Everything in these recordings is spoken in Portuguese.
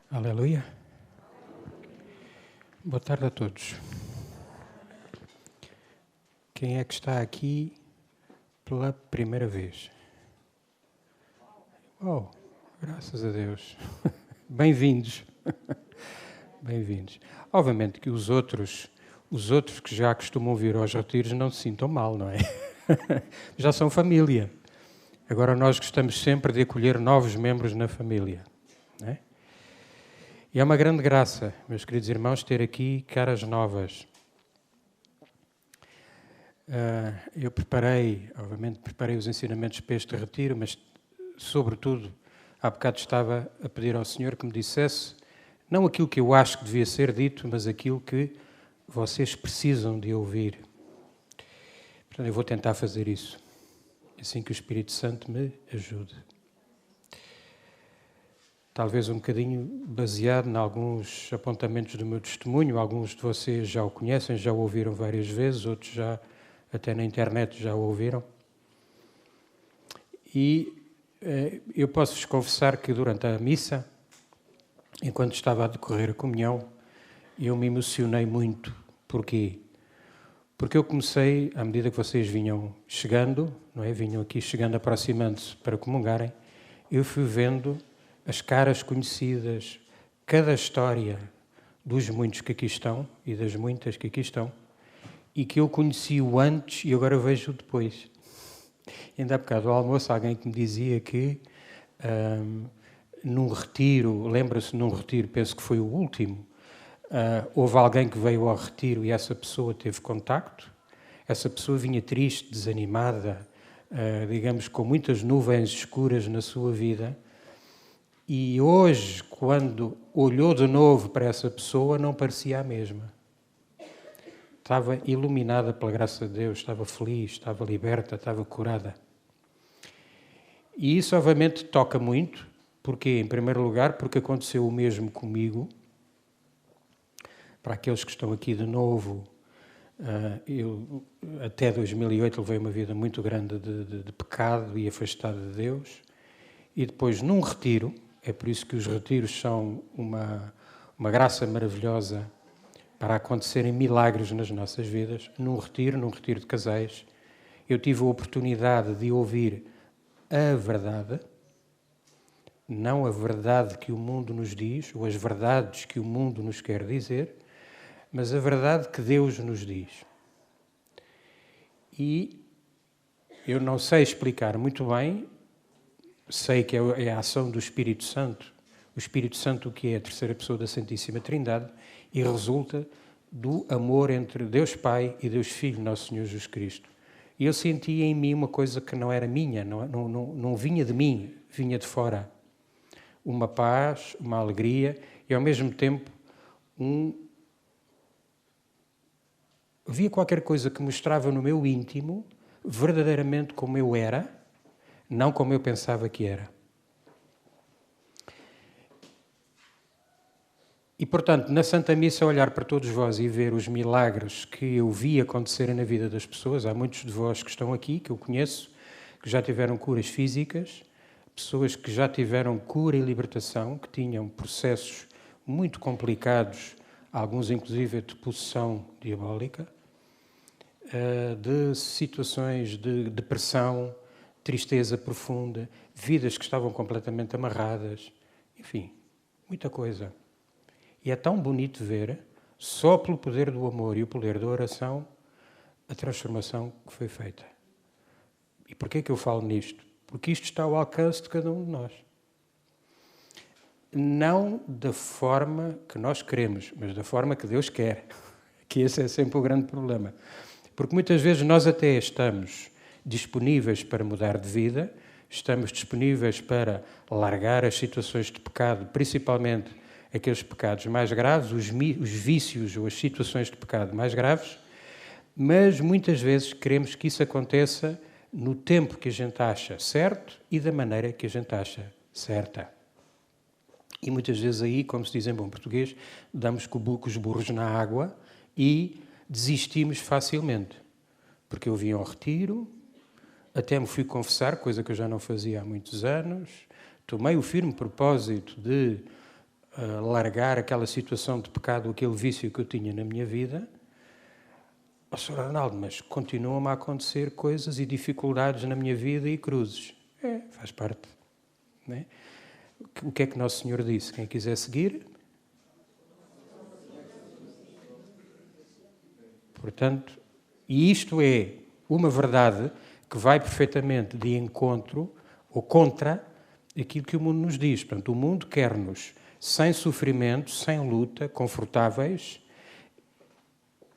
Aleluia. Boa tarde a todos. Quem é que está aqui pela primeira vez? Oh, graças a Deus. Bem-vindos. Bem-vindos. Obviamente que os outros que já costumam vir aos retiros não se sintam mal, não é? Já são família. Agora nós gostamos sempre de acolher novos membros na família, não é? E é uma grande graça, meus queridos irmãos, ter aqui caras novas. Eu preparei os ensinamentos para este retiro, mas, sobretudo, há bocado estava a pedir ao Senhor que me dissesse, não aquilo que eu acho que devia ser dito, mas aquilo que vocês precisam de ouvir. Portanto, eu vou tentar fazer isso, assim que o Espírito Santo me ajude. Talvez um bocadinho baseado em alguns apontamentos do meu testemunho. Alguns de vocês já o conhecem, já o ouviram várias vezes, outros já, até na internet, já o ouviram. E eu posso-vos confessar que durante a missa, enquanto estava a decorrer a comunhão, eu me emocionei muito. Porquê? Porque eu comecei, à medida que vocês vinham chegando, não é? Vinham aqui chegando, aproximando-se para comungarem, eu fui vendo as caras conhecidas, cada história dos muitos que aqui estão e das muitas que aqui estão, e que eu conheci o antes e agora vejo o depois. E ainda há bocado ao almoço alguém que me dizia que num retiro, lembra-se num retiro, penso que foi o último, houve alguém que veio ao retiro e essa pessoa teve contacto, essa pessoa vinha triste, desanimada, digamos, com muitas nuvens escuras na sua vida. E hoje, quando olhou de novo para essa pessoa, não parecia a mesma. Estava iluminada pela graça de Deus, estava feliz, estava liberta, estava curada. E isso, obviamente, toca muito. Porquê? Em primeiro lugar, porque aconteceu o mesmo comigo. Para aqueles que estão aqui de novo, eu até 2008 levei uma vida muito grande de pecado e afastado de Deus. E depois, num retiro, é por isso que os retiros são uma graça maravilhosa para acontecerem milagres nas nossas vidas. Num retiro de casais, eu tive a oportunidade de ouvir a verdade, não a verdade que o mundo nos diz, ou as verdades que o mundo nos quer dizer, mas a verdade que Deus nos diz. E eu não sei explicar muito bem. Sei que é a ação do Espírito Santo. O Espírito Santo, que é a terceira pessoa da Santíssima Trindade, e resulta do amor entre Deus Pai e Deus Filho, Nosso Senhor Jesus Cristo. E eu senti em mim uma coisa que não era minha, não vinha de mim, vinha de fora. Uma paz, uma alegria e, ao mesmo tempo, havia qualquer coisa que mostrava no meu íntimo verdadeiramente como eu era, não como eu pensava que era. E, portanto, na Santa Missa, olhar para todos vós e ver os milagres que eu vi acontecerem na vida das pessoas, há muitos de vós que estão aqui, que eu conheço, que já tiveram curas físicas, pessoas que já tiveram cura e libertação, que tinham processos muito complicados, alguns inclusive de possessão diabólica, de situações de depressão, tristeza profunda, vidas que estavam completamente amarradas, enfim, muita coisa. E é tão bonito ver, só pelo poder do amor e o poder da oração, a transformação que foi feita. E porquê que eu falo nisto? Porque isto está ao alcance de cada um de nós. Não da forma que nós queremos, mas da forma que Deus quer. Que esse é sempre o grande problema. Porque muitas vezes nós até estamos disponíveis para mudar de vida, estamos disponíveis para largar as situações de pecado, principalmente aqueles pecados mais graves, os vícios ou as situações de pecado mais graves, mas muitas vezes queremos que isso aconteça no tempo que a gente acha certo e da maneira que a gente acha certa. E muitas vezes aí, como se diz em bom português, damos com os burros na água e desistimos facilmente. Porque eu vim ao retiro, até me fui confessar, coisa que eu já não fazia há muitos anos, tomei o firme propósito de largar aquela situação de pecado, aquele vício que eu tinha na minha vida. Sr. Arnaldo, mas continuam a acontecer coisas e dificuldades na minha vida e cruzes. Faz parte. Não é? O que é que Nosso Senhor disse? Quem quiser seguir... Portanto, e isto é uma verdade que vai perfeitamente de encontro ou contra aquilo que o mundo nos diz. Portanto, o mundo quer-nos sem sofrimento, sem luta, confortáveis.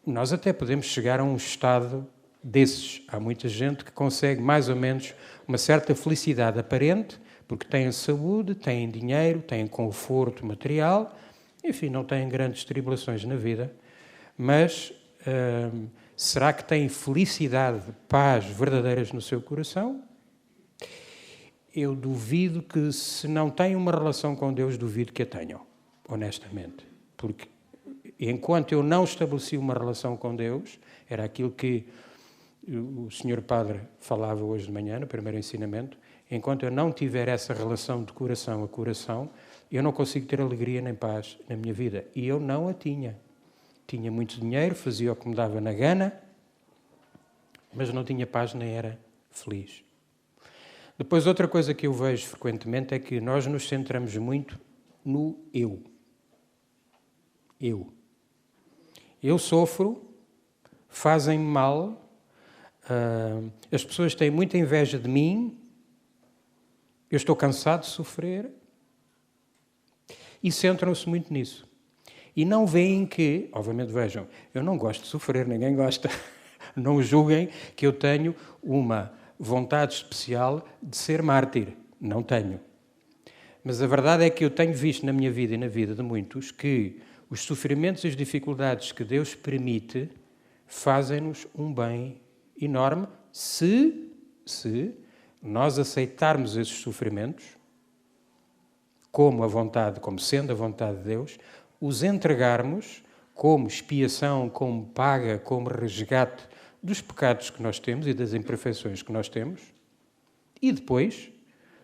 Nós até podemos chegar a um estado desses. Há muita gente que consegue mais ou menos uma certa felicidade aparente, porque têm saúde, têm dinheiro, têm conforto material, enfim, não têm grandes tribulações na vida, mas... será que têm felicidade, paz verdadeiras no seu coração? Eu duvido que, se não têm uma relação com Deus, duvido que a tenham, honestamente. Porque enquanto eu não estabeleci uma relação com Deus, era aquilo que o Sr. Padre falava hoje de manhã, no primeiro ensinamento, enquanto eu não tiver essa relação de coração a coração, eu não consigo ter alegria nem paz na minha vida. E eu não a tinha. Tinha muito dinheiro, fazia o que me dava na gana, mas não tinha paz nem era feliz. Depois, outra coisa que eu vejo frequentemente é que nós nos centramos muito no eu. Eu. Eu sofro, fazem-me mal, as pessoas têm muita inveja de mim, eu estou cansado de sofrer, e centram-se muito nisso. E não veem que, obviamente vejam, eu não gosto de sofrer, ninguém gosta. Não julguem que eu tenho uma vontade especial de ser mártir. Não tenho. Mas a verdade é que eu tenho visto na minha vida e na vida de muitos que os sofrimentos e as dificuldades que Deus permite fazem-nos um bem enorme se nós aceitarmos esses sofrimentos como sendo a vontade de Deus, os entregarmos como expiação, como paga, como resgate dos pecados que nós temos e das imperfeições que nós temos, e depois,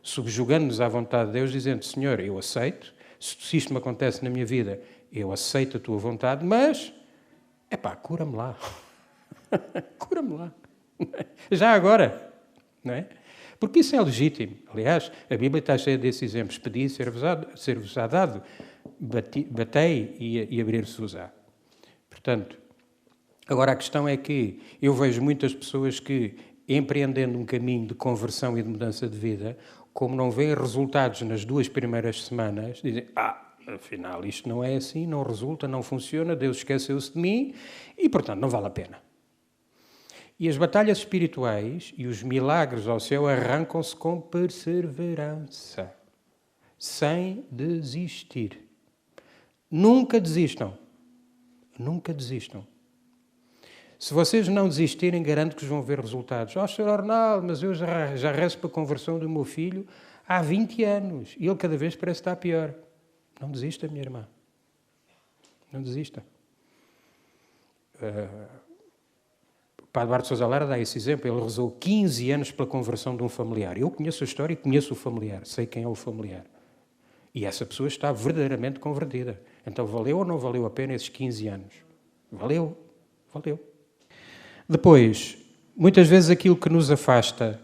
subjugando-nos à vontade de Deus, dizendo: Senhor, eu aceito, se isto me acontece na minha vida, eu aceito a tua vontade, mas, cura-me lá. Cura-me lá. Já agora, não é? Porque isso é legítimo. Aliás, a Bíblia está cheia desses exemplos. Pedi e ser-vos-á dado. Batei e abrir-se-vos-á. Portanto, agora a questão é que eu vejo muitas pessoas que, empreendendo um caminho de conversão e de mudança de vida, como não veem resultados nas 2 primeiras semanas, dizem: afinal isto não é assim, não resulta, não funciona, Deus esqueceu-se de mim e, portanto, não vale a pena. E as batalhas espirituais e os milagres ao céu arrancam-se com perseverança, sem desistir. Nunca desistam. Nunca desistam. Se vocês não desistirem, garanto que vão ver resultados. Sr. Arnaldo, mas eu já rezo para a conversão do meu filho há 20 anos e ele cada vez parece estar pior. Não desista, minha irmã. Não desista. O Padre Bart Sousa Lara dá esse exemplo. Ele rezou 15 anos pela conversão de um familiar. Eu conheço a história e conheço o familiar. Sei quem é o familiar. E essa pessoa está verdadeiramente convertida. Então, valeu ou não valeu a pena esses 15 anos? Valeu. Valeu. Depois, muitas vezes aquilo que nos afasta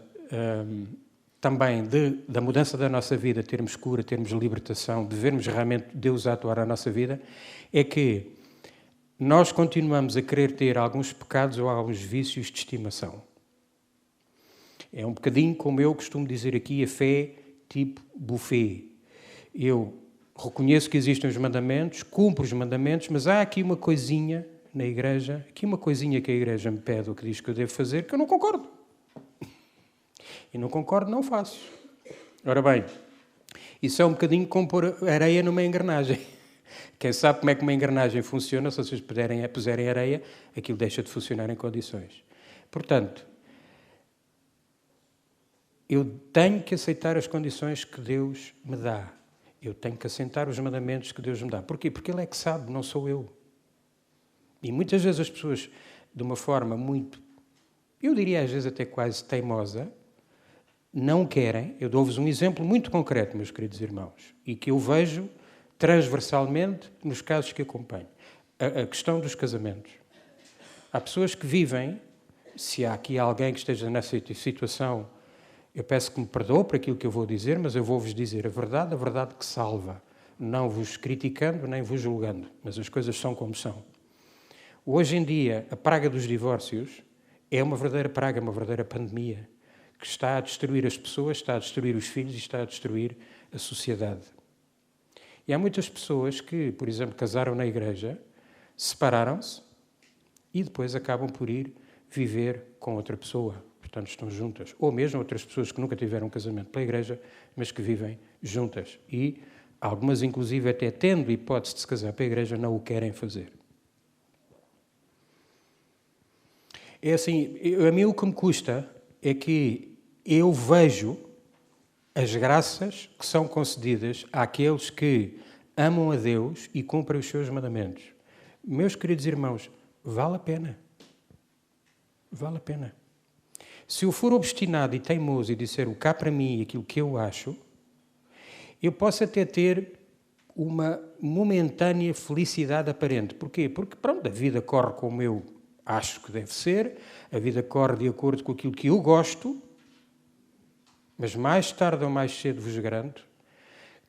também da mudança da nossa vida, termos cura, termos libertação, de vermos realmente Deus a atuar na nossa vida, é que nós continuamos a querer ter alguns pecados ou alguns vícios de estimação. É um bocadinho como eu costumo dizer aqui, a fé tipo buffet. Eu reconheço que existem os mandamentos, cumpro os mandamentos, mas há aqui uma coisinha na igreja, aqui uma coisinha que a igreja me pede ou que diz que eu devo fazer, que eu não concordo. E não concordo, não faço. Ora bem, isso é um bocadinho como pôr areia numa engrenagem. Quem sabe como é que uma engrenagem funciona, se vocês puserem areia, aquilo deixa de funcionar em condições. Portanto, eu tenho que aceitar as condições que Deus me dá. Eu tenho que aceitar os mandamentos que Deus me dá. Porquê? Porque Ele é que sabe, não sou eu. E muitas vezes as pessoas, de uma forma muito, eu diria às vezes até quase teimosa, não querem. Eu dou-vos um exemplo muito concreto, meus queridos irmãos, e que eu vejo transversalmente nos casos que acompanho. A questão dos casamentos. Há pessoas que vivem, se há aqui alguém que esteja nessa situação, eu peço que me perdoe por aquilo que eu vou dizer, mas eu vou-vos dizer a verdade que salva. Não vos criticando, nem vos julgando, mas as coisas são como são. Hoje em dia, a praga dos divórcios é uma verdadeira praga, uma verdadeira pandemia, que está a destruir as pessoas, está a destruir os filhos e está a destruir a sociedade. E há muitas pessoas que, por exemplo, casaram na igreja, separaram-se e depois acabam por ir viver com outra pessoa. Portanto, estão juntas. Ou mesmo outras pessoas que nunca tiveram um casamento pela igreja, mas que vivem juntas. E algumas, inclusive, até tendo hipótese de se casar pela igreja, não o querem fazer. É assim, a mim o que me custa é que eu vejo as graças que são concedidas àqueles que amam a Deus e cumprem os seus mandamentos. Meus queridos irmãos, vale a pena. Vale a pena. Se eu for obstinado e teimoso e disser o cá para mim aquilo que eu acho, eu posso até ter uma momentânea felicidade aparente. Porquê? Porque, pronto, a vida corre como eu acho que deve ser, a vida corre de acordo com aquilo que eu gosto, mas mais tarde ou mais cedo vos garanto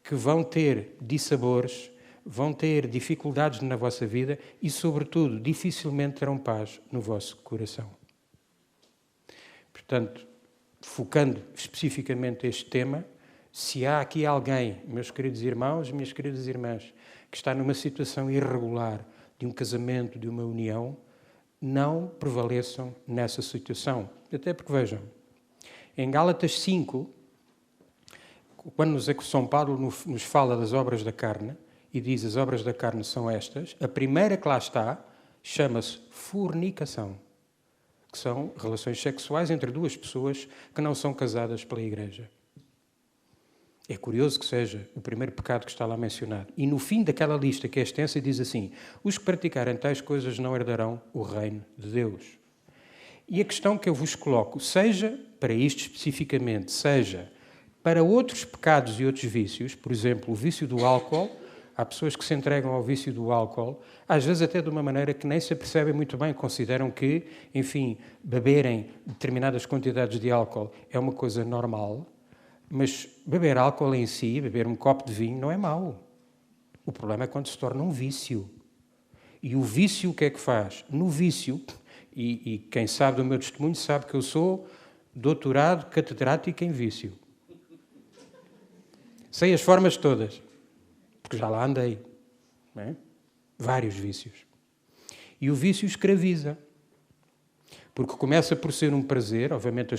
que vão ter dissabores, vão ter dificuldades na vossa vida e, sobretudo, dificilmente terão paz no vosso coração. Portanto, focando especificamente este tema, se há aqui alguém, meus queridos irmãos, minhas queridas irmãs, que está numa situação irregular de um casamento, de uma união, não prevaleçam nessa situação. Até porque, vejam, em Gálatas 5, quando São Paulo nos fala das obras da carne, e diz as obras da carne são estas, a primeira que lá está chama-se fornicação, que são relações sexuais entre duas pessoas que não são casadas pela Igreja. É curioso que seja o primeiro pecado que está lá mencionado. E no fim daquela lista, que é extensa, diz assim: os que praticarem tais coisas não herdarão o reino de Deus. E a questão que eu vos coloco, seja para isto especificamente, seja para outros pecados e outros vícios, por exemplo, o vício do álcool, há pessoas que se entregam ao vício do álcool, às vezes até de uma maneira que nem se apercebem muito bem, consideram que, enfim, beberem determinadas quantidades de álcool é uma coisa normal, mas beber álcool em si, beber um copo de vinho, não é mau. O problema é quando se torna um vício. E o vício o que é que faz? No vício, e quem sabe do meu testemunho sabe que eu sou doutorado catedrático em vício. Sei as formas todas, porque já lá andei. Não é? Vários vícios. E o vício escraviza. Porque começa por ser um prazer, obviamente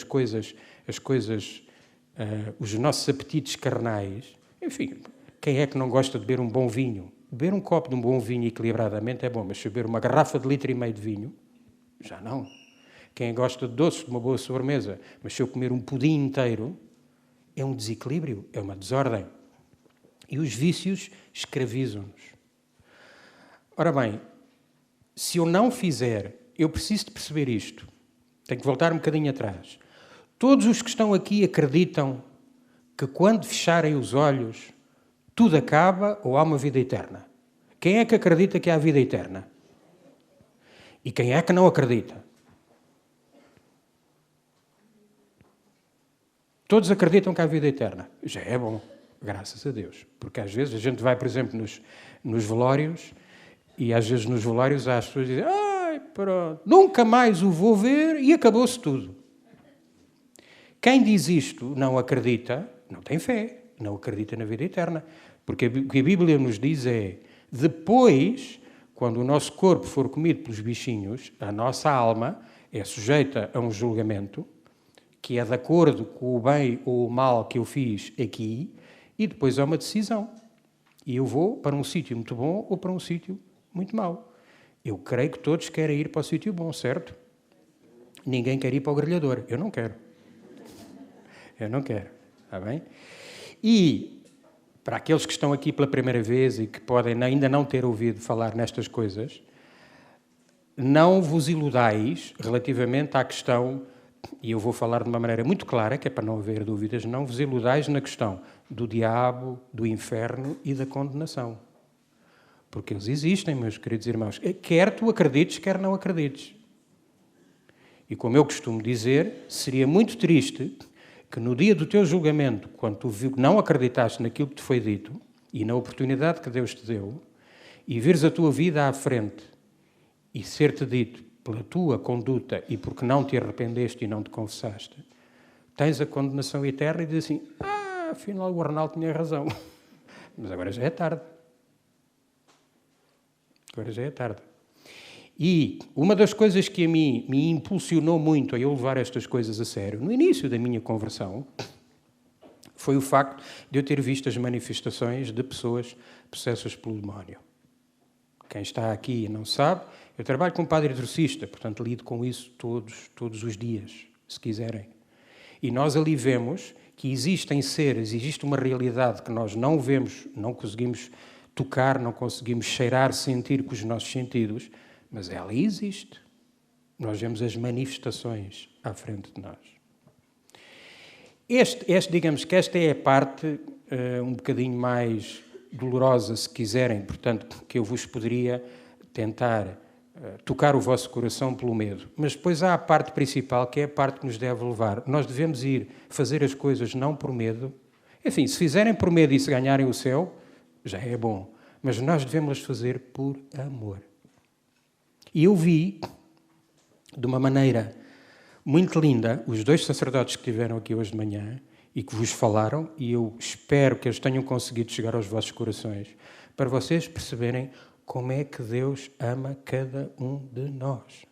os nossos apetites carnais. Enfim, quem é que não gosta de beber um bom vinho? Beber um copo de um bom vinho equilibradamente é bom, mas se beber uma garrafa de 1,5 litro de vinho, já não. Quem gosta de doce, de uma boa sobremesa, mas se eu comer um pudim inteiro, é um desequilíbrio, é uma desordem. E os vícios escravizam-nos. Ora bem, se eu não fizer, eu preciso de perceber isto. Tenho que voltar um bocadinho atrás. Todos os que estão aqui acreditam que quando fecharem os olhos tudo acaba ou há uma vida eterna? Quem é que acredita que há vida eterna? E quem é que não acredita? Todos acreditam que há vida eterna. Já é bom, graças a Deus. Porque às vezes a gente vai, por exemplo, nos velórios, e às vezes nos velórios há as pessoas que dizem: ai, pronto, nunca mais o vou ver e acabou-se tudo. Quem diz isto não acredita, não tem fé, não acredita na vida eterna. Porque o que a Bíblia nos diz é: depois, quando o nosso corpo for comido pelos bichinhos, a nossa alma é sujeita a um julgamento que é de acordo com o bem ou o mal que eu fiz aqui, e depois há uma decisão. E eu vou para um sítio muito bom ou para um sítio muito mau. Eu creio que todos querem ir para o sítio bom, certo? Ninguém quer ir para o grelhador. Eu não quero. Eu não quero. Está bem? E, para aqueles que estão aqui pela primeira vez e que podem ainda não ter ouvido falar nestas coisas, não vos iludais relativamente à questão, e eu vou falar de uma maneira muito clara, que é para não haver dúvidas, não vos iludais na questão do diabo, do inferno e da condenação. Porque eles existem, meus queridos irmãos. Quer tu acredites, quer não acredites. E como eu costumo dizer, seria muito triste que no dia do teu julgamento, quando tu não acreditaste naquilo que te foi dito e na oportunidade que Deus te deu, e vires a tua vida à frente e ser-te dito pela tua conduta e porque não te arrependeste e não te confessaste, tens a condenação eterna e dizes assim, afinal o Arnaldo tinha razão. Mas agora já é tarde. Agora já é tarde. E uma das coisas que a mim me impulsionou muito a eu levar estas coisas a sério, no início da minha conversão, foi o facto de eu ter visto as manifestações de pessoas possessas pelo demónio. Quem está aqui não sabe, eu trabalho como padre exorcista, portanto lido com isso todos os dias, se quiserem. E nós ali vemos que existem seres, existe uma realidade que nós não vemos, não conseguimos tocar, não conseguimos cheirar, sentir com os nossos sentidos, mas ela existe. Nós vemos as manifestações à frente de nós. Digamos que esta é a parte um bocadinho mais dolorosa, se quiserem, portanto, que eu vos poderia tentar tocar o vosso coração pelo medo. Mas depois há a parte principal, que é a parte que nos deve levar. Nós devemos ir fazer as coisas não por medo. Enfim, se fizerem por medo e se ganharem o céu, já é bom. Mas nós devemos fazer por amor. E eu vi, de uma maneira muito linda, os dois sacerdotes que estiveram aqui hoje de manhã e que vos falaram, e eu espero que eles tenham conseguido chegar aos vossos corações, para vocês perceberem como é que Deus ama cada um de nós,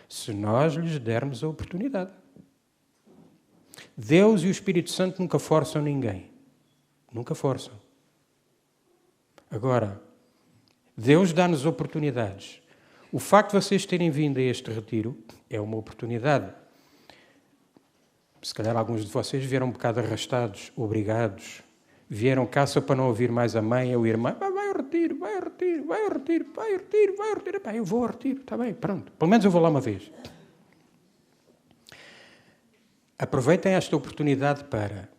se nós lhes dermos a oportunidade. Deus e o Espírito Santo nunca forçam ninguém. Nunca forçam. Agora, Deus dá-nos oportunidades. O facto de vocês terem vindo a este retiro é uma oportunidade. Se calhar alguns de vocês vieram um bocado arrastados, obrigados, vieram cá só para não ouvir mais a mãe ou a irmã. Vai ao retiro, vai ao retiro, vai ao retiro, vai ao retiro, vai ao retiro. Epá, eu vou ao retiro, está bem, pronto. Pelo menos eu vou lá uma vez. Aproveitem esta oportunidade para,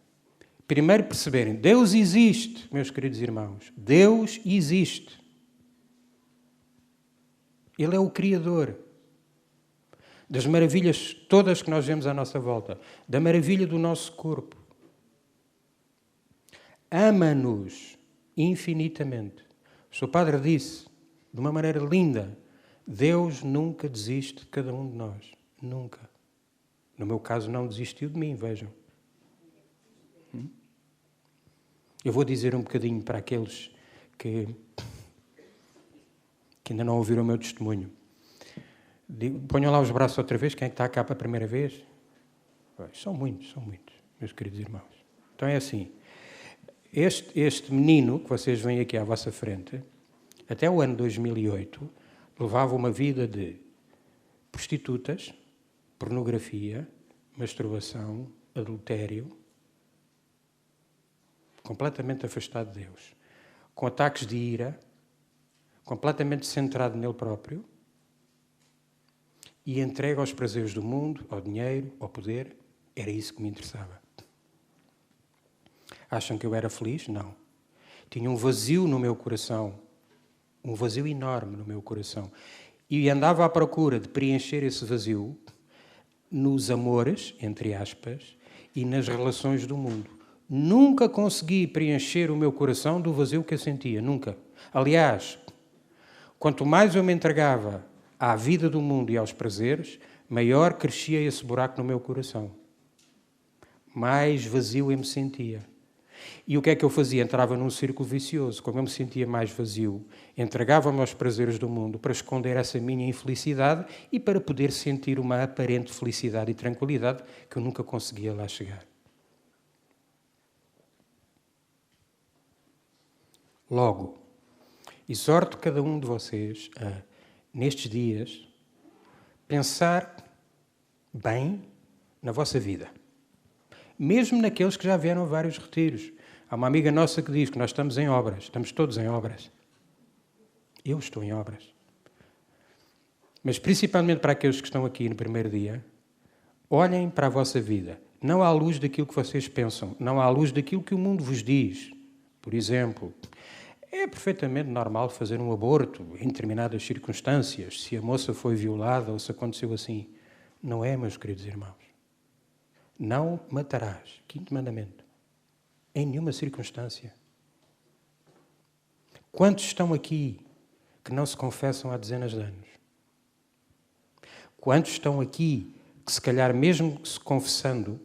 primeiro, perceberem, Deus existe, meus queridos irmãos. Deus existe. Ele é o Criador das maravilhas todas que nós vemos à nossa volta, da maravilha do nosso corpo. Ama-nos infinitamente. O Sr. Padre disse, de uma maneira linda, Deus nunca desiste de cada um de nós. Nunca. No meu caso, não desistiu de mim, vejam. Eu vou dizer um bocadinho para aqueles que ainda não ouviram o meu testemunho. Ponham lá os braços outra vez. Quem é que está cá para a primeira vez? São muitos, meus queridos irmãos. Então é assim. Este menino que vocês veem aqui à vossa frente, até o ano 2008, levava uma vida de prostitutas, pornografia, masturbação, adultério, completamente afastado de Deus, com ataques de ira, completamente centrado nele próprio e entregue aos prazeres do mundo, ao dinheiro, ao poder. Era isso que me interessava. Acham que eu era feliz? Não. Tinha um vazio no meu coração, um vazio enorme no meu coração. E andava à procura de preencher esse vazio nos amores, entre aspas, e nas relações do mundo. Nunca consegui preencher o meu coração do vazio que eu sentia, nunca. Aliás, quanto mais eu me entregava à vida do mundo e aos prazeres, maior crescia esse buraco no meu coração. Mais vazio eu me sentia. E o que é que eu fazia? Entrava num círculo vicioso. Como eu me sentia mais vazio, entregava-me aos prazeres do mundo para esconder essa minha infelicidade e para poder sentir uma aparente felicidade e tranquilidade que eu nunca conseguia lá chegar. Logo, exorto cada um de vocês a, nestes dias, pensar bem na vossa vida. Mesmo naqueles que já vieram a vários retiros. Há uma amiga nossa que diz que nós estamos em obras. Estamos todos em obras. Eu estou em obras. Mas principalmente para aqueles que estão aqui no primeiro dia, olhem para a vossa vida. Não à luz daquilo que vocês pensam. Não à luz daquilo que o mundo vos diz. Por exemplo, É perfeitamente normal fazer um aborto em determinadas circunstâncias, se a moça foi violada ou se aconteceu assim. Não é, meus queridos irmãos. Não matarás. Quinto mandamento. Em nenhuma circunstância. Quantos estão aqui que não se confessam há dezenas de anos? Quantos estão aqui que, se calhar, mesmo se confessando,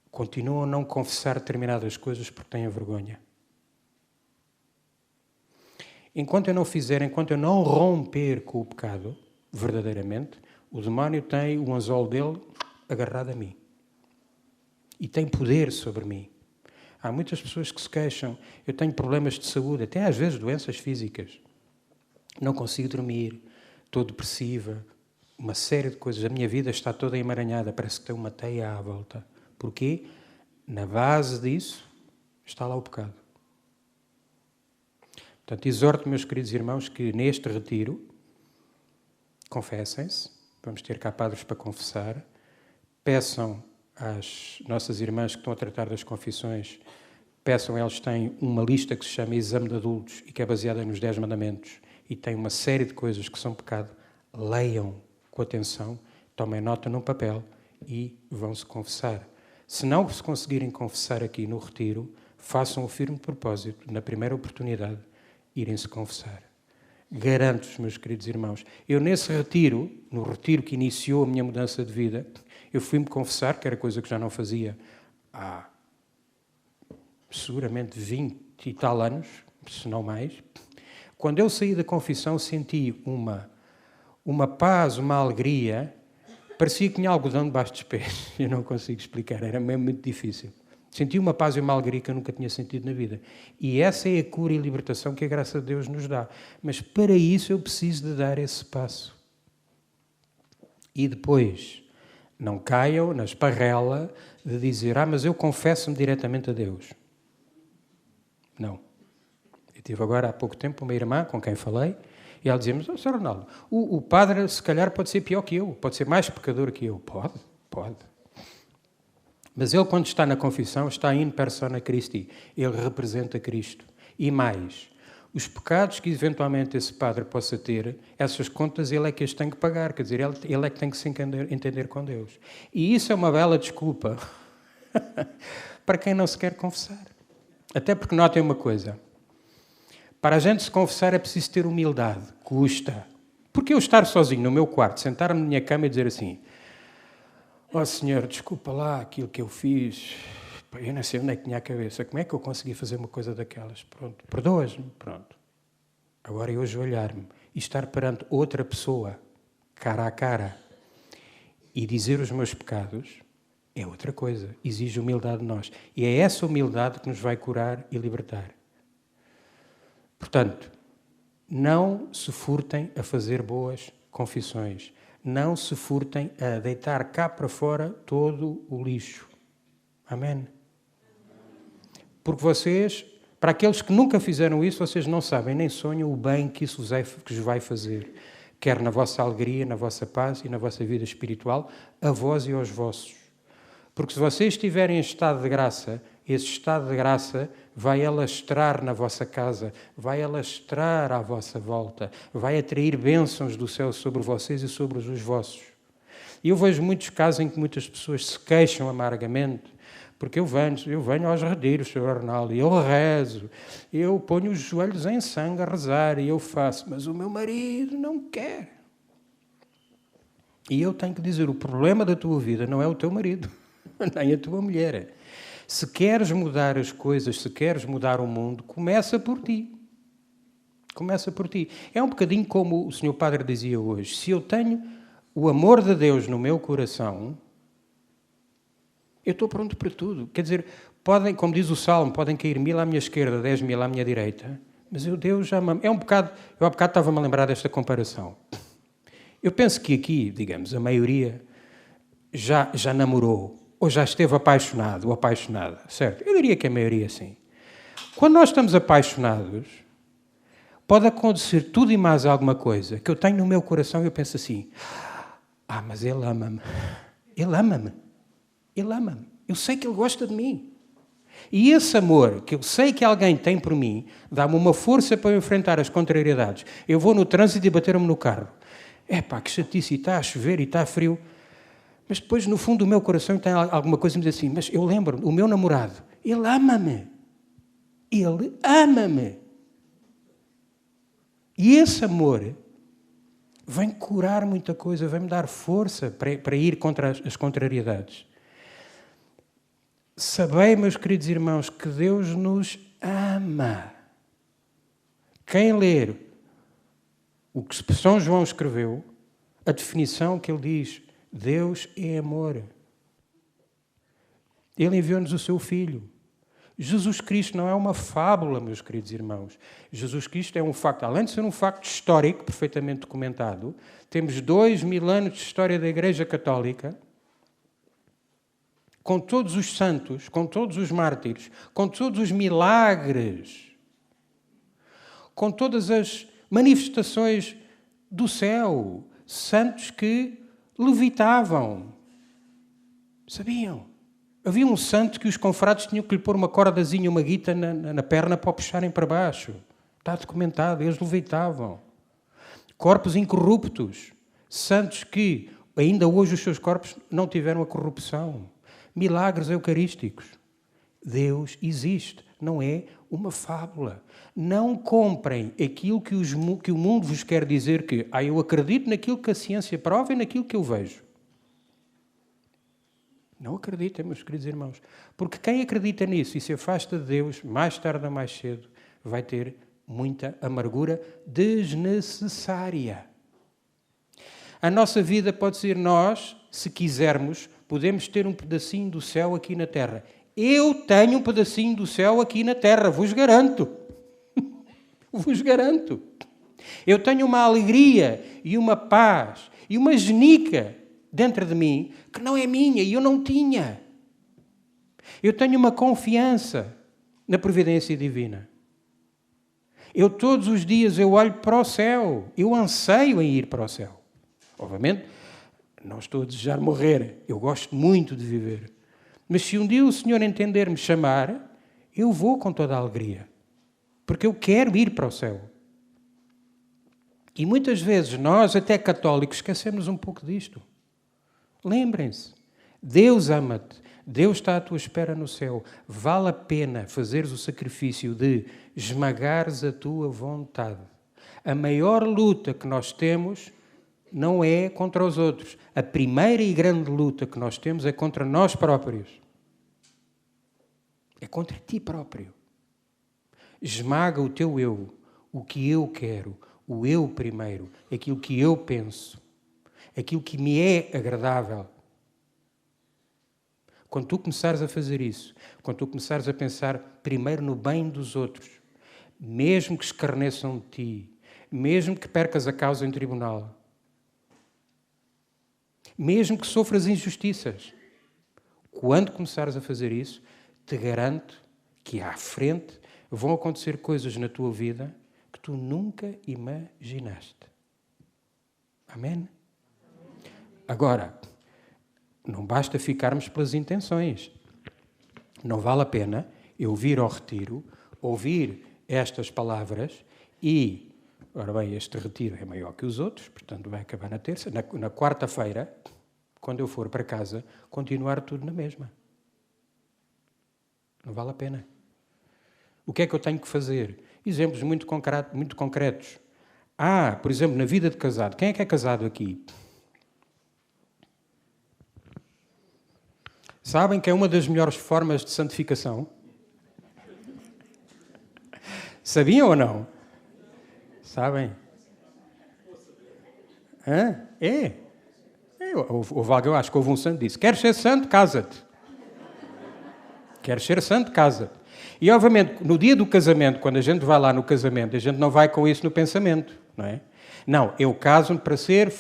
continuam a não confessar determinadas coisas porque têm vergonha? Enquanto eu não fizer, enquanto eu não romper com o pecado, verdadeiramente, o demónio tem o anzol dele agarrado a mim. E tem poder sobre mim. Há muitas pessoas que se queixam. Eu tenho problemas de saúde, até às vezes doenças físicas. Não consigo dormir, estou depressiva, uma série de coisas. A minha vida está toda emaranhada, parece que tem uma teia à volta. Porquê? Na base disso está lá o pecado. Portanto, exorto, meus queridos irmãos, que neste retiro confessem-se, vamos ter cá padres para confessar, peçam às nossas irmãs que estão a tratar das confissões, peçam, elas têm uma lista que se chama Exame de Adultos e que é baseada nos 10 mandamentos e tem uma série de coisas que são pecado. Leiam com atenção, tomem nota num papel e vão-se confessar. Se não se conseguirem confessar aqui no retiro, façam o firme propósito, na primeira oportunidade, irem-se confessar. Garanto-vos, meus queridos irmãos, eu nesse retiro, no retiro que iniciou a minha mudança de vida, eu fui-me confessar, que era coisa que já não fazia há seguramente 20 e tal anos, se não mais. Quando eu saí da confissão, senti uma paz, uma alegria, parecia que tinha algodão debaixo dos pés. Eu não consigo explicar, era mesmo muito difícil. Senti uma paz e uma alegria que eu nunca tinha sentido na vida. E essa é a cura e libertação que a graça de Deus nos dá. Mas para isso eu preciso de dar esse passo. E depois, não caiam na esparrela de dizer, mas eu confesso-me diretamente a Deus. Não. Eu tive agora há pouco tempo uma irmã com quem falei e ela dizia-me, Sr. Ronaldo, o padre se calhar pode ser pior que eu, pode ser mais pecador que eu. Pode. Mas ele, quando está na confissão, está in persona Christi. Ele representa Cristo. E mais, os pecados que eventualmente esse padre possa ter, essas contas ele é que as tem que pagar. Quer dizer, ele é que tem que se entender com Deus. E isso é uma bela desculpa para quem não se quer confessar. Até porque notem uma coisa. Para a gente se confessar é preciso ter humildade. Custa. Porque eu estar sozinho no meu quarto, sentar-me na minha cama e dizer assim, Senhor, desculpa lá aquilo que eu fiz. Eu não sei onde é que tinha a cabeça. Como é que eu consegui fazer uma coisa daquelas? Pronto, perdoas-me? Pronto. Agora eu ajoelhar-me e estar perante outra pessoa, cara a cara, e dizer os meus pecados, é outra coisa. Exige humildade de nós. E é essa humildade que nos vai curar e libertar. Portanto, não se furtem a fazer boas confissões. Não se furtem a deitar cá para fora todo o lixo. Amém? Porque vocês, para aqueles que nunca fizeram isso, vocês não sabem, nem sonham o bem que isso vos vai fazer. Quer na vossa alegria, na vossa paz e na vossa vida espiritual, a vós e aos vossos. Porque se vocês estiverem em estado de graça, esse estado de graça vai alastrar na vossa casa, vai alastrar à vossa volta, vai atrair bênçãos do céu sobre vocês e sobre os vossos. E eu vejo muitos casos em que muitas pessoas se queixam amargamente, porque eu venho aos retiros, Sr. Arnaldo, e eu rezo, eu ponho os joelhos em sangue a rezar, e eu faço, mas o meu marido não quer. E eu tenho que dizer, o problema da tua vida não é o teu marido, nem a tua mulher. Se queres mudar as coisas, se queres mudar o mundo, começa por ti. Começa por ti. É um bocadinho como o Sr. Padre dizia hoje. Se eu tenho o amor de Deus no meu coração, eu estou pronto para tudo. Quer dizer, podem, como diz o Salmo, podem cair 1000 à minha esquerda, 10.000 à minha direita, mas Deus já me... Eu há bocado estava-me a lembrar desta comparação. Eu penso que aqui, digamos, a maioria já namorou, ou já esteve apaixonado ou apaixonada, certo? Eu diria que a maioria sim. Quando nós estamos apaixonados, pode acontecer tudo e mais alguma coisa que eu tenho no meu coração e eu penso assim, mas ele ama-me. Ele ama-me. Ele ama-me. Eu sei que ele gosta de mim. E esse amor que eu sei que alguém tem por mim, dá-me uma força para eu enfrentar as contrariedades. Eu vou no trânsito e bater-me no carro. Epá, que chatice, e está a chover e está frio. Mas depois, no fundo do meu coração, tem alguma coisa que me diz assim, mas eu lembro, o meu namorado, ele ama-me. Ele ama-me. E esse amor vem curar muita coisa, vem-me dar força para ir contra as contrariedades. Sabei, meus queridos irmãos, que Deus nos ama. Quem ler o que São João escreveu, a definição que ele diz, Deus é amor. Ele enviou-nos o seu Filho. Jesus Cristo não é uma fábula, meus queridos irmãos. Jesus Cristo é um facto, além de ser um facto histórico, perfeitamente documentado, temos 2000 anos de história da Igreja Católica, com todos os santos, com todos os mártires, com todos os milagres, com todas as manifestações do céu, santos que levitavam. Sabiam? Havia um santo que os confrades tinham que lhe pôr uma cordazinha, uma guita na perna para o puxarem para baixo. Está documentado, eles levitavam. Corpos incorruptos, santos que ainda hoje os seus corpos não tiveram a corrupção. Milagres eucarísticos. Deus existe, não é uma fábula. Não comprem aquilo que o mundo vos quer dizer que eu acredito naquilo que a ciência prova e naquilo que eu vejo. Não acreditem, meus queridos irmãos. Porque quem acredita nisso e se afasta de Deus, mais tarde ou mais cedo, vai ter muita amargura desnecessária. A nossa vida pode ser nós, se quisermos, podemos ter um pedacinho do céu aqui na terra. Eu tenho um pedacinho do céu aqui na terra, vos garanto. Vos garanto. Eu tenho uma alegria e uma paz e uma genica dentro de mim, que não é minha e eu não tinha. Eu tenho uma confiança na providência divina. Eu todos os dias eu olho para o céu, eu anseio em ir para o céu. Obviamente, não estou a desejar morrer, eu gosto muito de viver. Mas se um dia o Senhor entender me chamar, eu vou com toda a alegria, porque eu quero ir para o céu. E muitas vezes nós, até católicos, esquecemos um pouco disto. Lembrem-se, Deus ama-te, Deus está à tua espera no céu. Vale a pena fazeres o sacrifício de esmagares a tua vontade. A maior luta que nós temos não é contra os outros. A primeira e grande luta que nós temos é contra nós próprios. É contra ti próprio. Esmaga o teu eu, o que eu quero, o eu primeiro, aquilo que eu penso. Aquilo que me é agradável. Quando tu começares a fazer isso, quando tu começares a pensar primeiro no bem dos outros, mesmo que escarneçam de ti, mesmo que percas a causa em tribunal, mesmo que sofras injustiças, quando começares a fazer isso, te garanto que à frente vão acontecer coisas na tua vida que tu nunca imaginaste. Amém? Agora, não basta ficarmos pelas intenções. Não vale a pena eu vir ao retiro, ouvir estas palavras e, ora bem, este retiro é maior que os outros, portanto vai acabar na terça. Na quarta-feira, quando eu for para casa, continuar tudo na mesma. Não vale a pena. O que é que eu tenho que fazer? Exemplos muito concretos. Por exemplo, na vida de casado. Quem é que é casado aqui? Sabem que é uma das melhores formas de santificação? Sabiam ou não? Sabem? É. Eu acho que houve um santo que disse, queres ser santo, casa-te. Queres ser santo, casa-te. E, obviamente, no dia do casamento, quando a gente vai lá no casamento, a gente não vai com isso no pensamento, não é? Não, eu caso-me para ser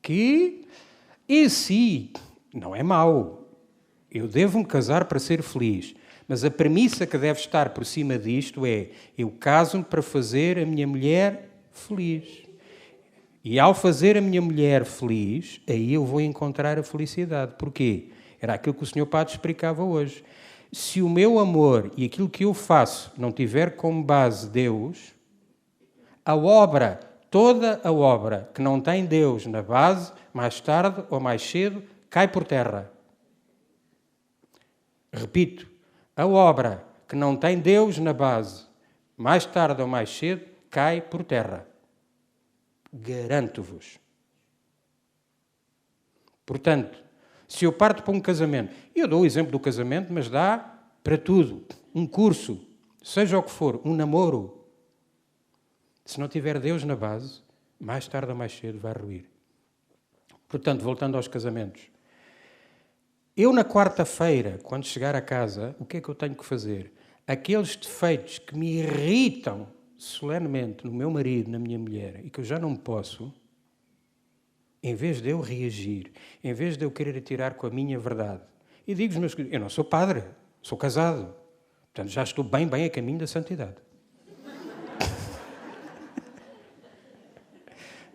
que esse não é mau. Eu devo-me casar para ser feliz. Mas a premissa que deve estar por cima disto é eu caso-me para fazer a minha mulher feliz. E ao fazer a minha mulher feliz, aí eu vou encontrar a felicidade. Porquê? Era aquilo que o Sr. Padre explicava hoje. Se o meu amor e aquilo que eu faço não tiver como base Deus, a obra, toda a obra que não tem Deus na base, mais tarde ou mais cedo, cai por terra. Repito, a obra que não tem Deus na base, mais tarde ou mais cedo, cai por terra. Garanto-vos. Portanto, se eu parto para um casamento, eu dou o exemplo do casamento, mas dá para tudo. Um curso, seja o que for, um namoro. Se não tiver Deus na base, mais tarde ou mais cedo vai ruir. Portanto, voltando aos casamentos. Eu, na quarta-feira, quando chegar a casa, o que é que eu tenho que fazer? Aqueles defeitos que me irritam solenemente no meu marido, na minha mulher, e que eu já não posso, em vez de eu reagir, em vez de eu querer atirar com a minha verdade, e digo aos meus queridos, eu não sou padre, sou casado, portanto já estou bem a caminho da santidade.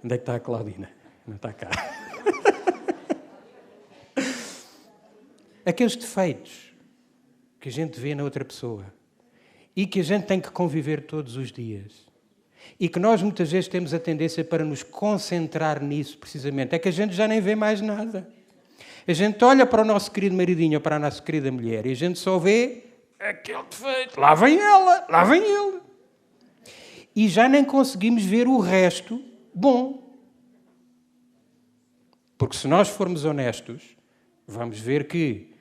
Onde é que está a Claudina? Não está cá. Aqueles defeitos que a gente vê na outra pessoa e que a gente tem que conviver todos os dias e que nós muitas vezes temos a tendência para nos concentrar nisso precisamente, é que a gente já nem vê mais nada. A gente olha para o nosso querido maridinho ou para a nossa querida mulher e a gente só vê aquele defeito. Lá vem ela, lá vem ele. E já nem conseguimos ver o resto bom. Porque se nós formos honestos, vamos ver que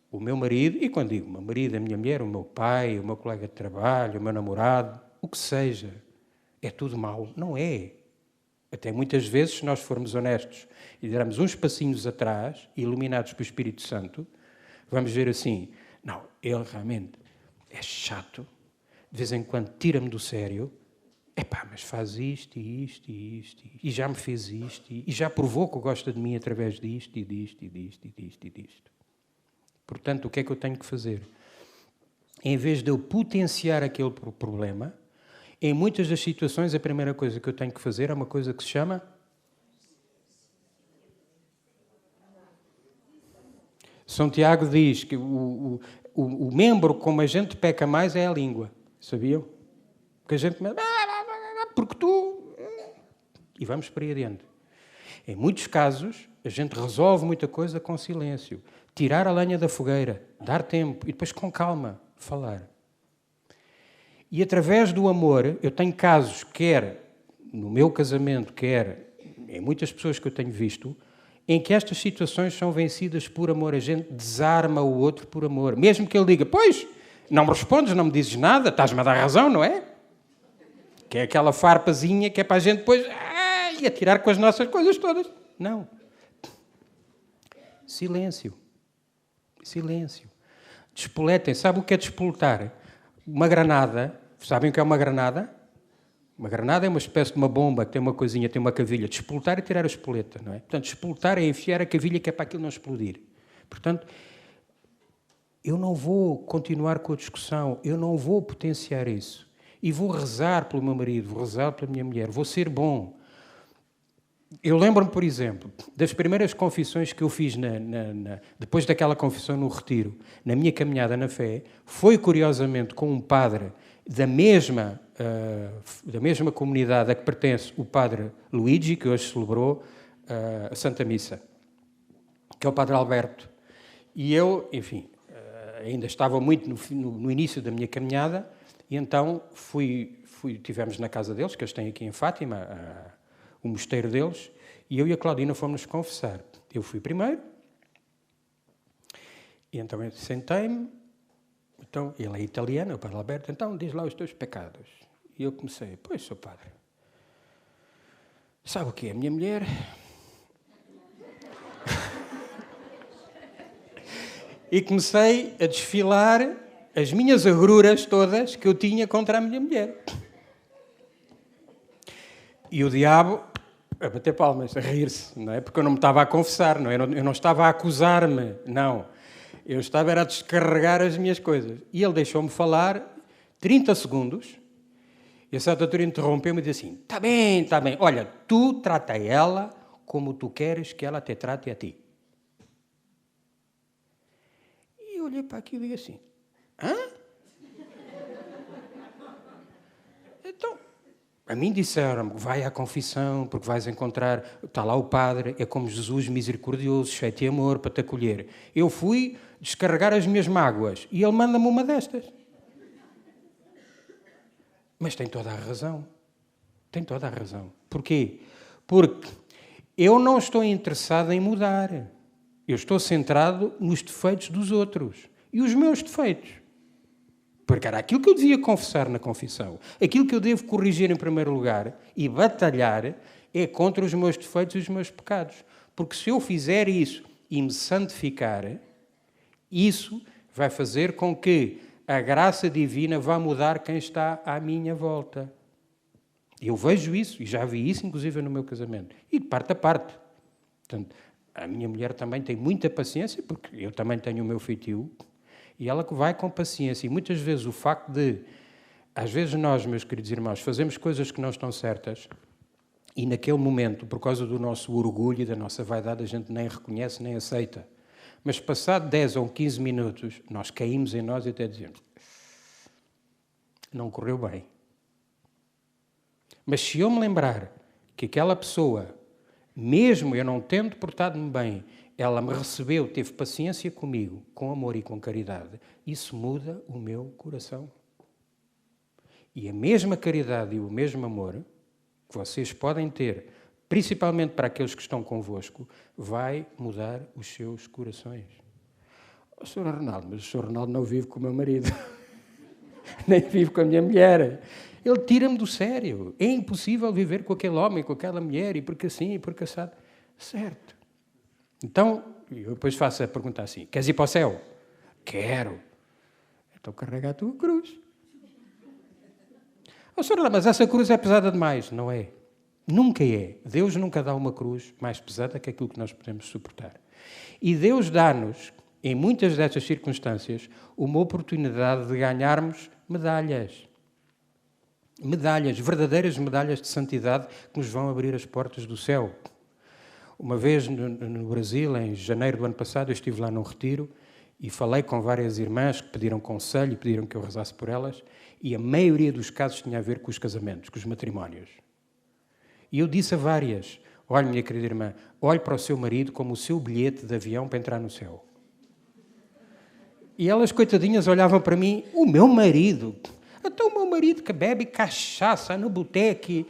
o meu marido, e quando digo o meu marido, a minha mulher, o meu pai, o meu colega de trabalho, o meu namorado, o que seja, é tudo mau. Não é. Até muitas vezes, se nós formos honestos e dermos uns passinhos atrás, iluminados pelo Espírito Santo, vamos ver assim, não, ele realmente é chato, de vez em quando tira-me do sério, epá, mas faz isto e isto e isto, e já me fez isto, e já provou que gosta de mim através disto e disto e disto e disto e disto. Portanto, o que é que eu tenho que fazer? Em vez de eu potenciar aquele problema, em muitas das situações, a primeira coisa que eu tenho que fazer é uma coisa que se chama... São Tiago diz que o membro como a gente peca mais é a língua. Sabiam? Porque a gente... Porque tu... E vamos para aí adiante. Em muitos casos, a gente resolve muita coisa com silêncio. Tirar a lenha da fogueira, dar tempo e depois com calma falar. E através do amor, eu tenho casos, quer no meu casamento, quer em muitas pessoas que eu tenho visto, em que estas situações são vencidas por amor. A gente desarma o outro por amor. Mesmo que ele diga, pois, não me respondes, não me dizes nada, estás-me a dar razão, não é? Que é aquela farpazinha que é para a gente depois e atirar com as nossas coisas todas. Não. Silêncio. Silêncio. Despoletem. Sabe o que é despoletar? Uma granada. Sabem o que é uma granada? Uma granada é uma espécie de uma bomba que tem uma coisinha, tem uma cavilha. Despoletar é tirar a espoleta, não é? Portanto, despoletar é enfiar a cavilha que é para aquilo não explodir. Portanto, eu não vou continuar com a discussão, eu não vou potenciar isso. E vou rezar pelo meu marido, vou rezar pela minha mulher, vou ser bom. Eu lembro-me, por exemplo, das primeiras confissões que eu fiz depois daquela confissão no retiro, na minha caminhada na fé, foi curiosamente com um padre da mesma comunidade a que pertence o padre Luigi, que hoje celebrou a Santa Missa, que é o padre Alberto. E eu, enfim, ainda estava muito no início da minha caminhada, e então estivemos na casa deles, que eles têm aqui em Fátima, o mosteiro deles, e eu e a Claudina fomos confessar. Eu fui primeiro, e então eu sentei-me, então, ele é italiano, o padre Alberto, então diz lá os teus pecados. E eu comecei, pois, sou padre, sabe o que é? A minha mulher... e comecei a desfilar as minhas agruras todas que eu tinha contra a minha mulher. E o diabo a bater palmas, a rir-se, não é? Porque eu não me estava a confessar, não é? Eu não estava a acusar-me, não. Eu estava a descarregar as minhas coisas. E ele deixou-me falar 30 segundos, e a certa altura interrompeu-me e disse assim, está bem, olha, tu trata ela como tu queres que ela te trate a ti. olhei para aquilo e digo assim, hã? Então, a mim disseram-me, vai à confissão, porque vais encontrar, está lá o padre, é como Jesus misericordioso, cheio de amor, para te acolher. Eu fui descarregar as minhas mágoas e ele manda-me uma destas. Mas tem toda a razão. Tem toda a razão. Porquê? Porque eu não estou interessado em mudar. Eu estou centrado nos defeitos dos outros. E os meus defeitos. Porque era aquilo que eu devia confessar na confissão. Aquilo que eu devo corrigir em primeiro lugar e batalhar é contra os meus defeitos e os meus pecados. Porque se eu fizer isso e me santificar, isso vai fazer com que a graça divina vá mudar quem está à minha volta. Eu vejo isso, e já vi isso, inclusive, no meu casamento. E de parte a parte. Portanto, a minha mulher também tem muita paciência, porque eu também tenho o meu feitio, e ela que vai com paciência. E muitas vezes o facto de, às vezes nós, meus queridos irmãos, fazemos coisas que não estão certas, e naquele momento, por causa do nosso orgulho e da nossa vaidade, a gente nem reconhece, nem aceita. Mas passado 10 ou 15 minutos, nós caímos em nós e até dizemos, não correu bem. Mas se eu me lembrar que aquela pessoa, mesmo eu não tendo portado-me bem, ela me recebeu, teve paciência comigo, com amor e com caridade, isso muda o meu coração. E a mesma caridade e o mesmo amor que vocês podem ter, principalmente para aqueles que estão convosco, vai mudar os seus corações. O Sr. Ronaldo, mas o Sr. Ronaldo não vive com o meu marido, nem vive com a minha mulher. Ele tira-me do sério. É impossível viver com aquele homem, com aquela mulher, e porque assim, e porque assado. Certo. Então, eu depois faço a pergunta assim, queres ir para o céu? Quero. Então carrega a tua cruz. Oh, Senhor, mas essa cruz é pesada demais. Não é. Nunca é. Deus nunca dá uma cruz mais pesada que aquilo que nós podemos suportar. E Deus dá-nos, em muitas destas circunstâncias, uma oportunidade de ganharmos medalhas. Medalhas, verdadeiras medalhas de santidade que nos vão abrir as portas do céu. Uma vez no Brasil, em janeiro do ano passado, eu estive lá num retiro e falei com várias irmãs que pediram conselho e pediram que eu rezasse por elas, e a maioria dos casos tinha a ver com os casamentos, com os matrimónios. E eu disse a várias, olhe, minha querida irmã, olhe para o seu marido como o seu bilhete de avião para entrar no céu. E elas, coitadinhas, olhavam para mim, o meu marido? Até o meu marido que bebe cachaça no boteco,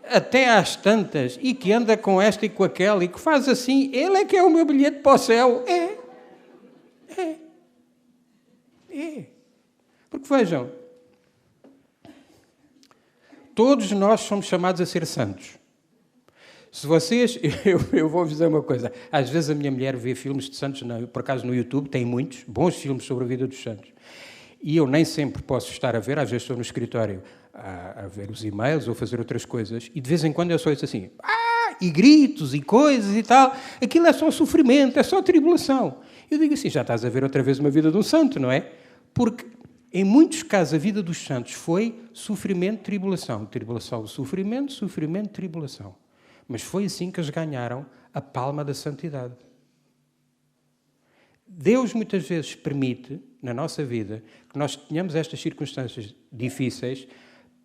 até às tantas, e que anda com esta e com aquela, e que faz assim, ele é que é o meu bilhete para o céu. É. Porque vejam, todos nós somos chamados a ser santos. Se vocês, eu vou-vos dizer uma coisa, às vezes a minha mulher vê filmes de santos, por acaso no YouTube, tem muitos bons filmes sobre a vida dos santos. E eu nem sempre posso estar a ver, às vezes estou no escritório a ver os e-mails ou a fazer outras coisas, e de vez em quando eu só ouço assim, e gritos e coisas e tal, aquilo é só sofrimento, é só tribulação. Eu digo assim, já estás a ver outra vez uma vida de um santo, não é? Porque em muitos casos a vida dos santos foi sofrimento, tribulação, tribulação, sofrimento, sofrimento, tribulação. Mas foi assim que eles ganharam a palma da santidade. Deus muitas vezes permite, na nossa vida, que nós tenhamos estas circunstâncias difíceis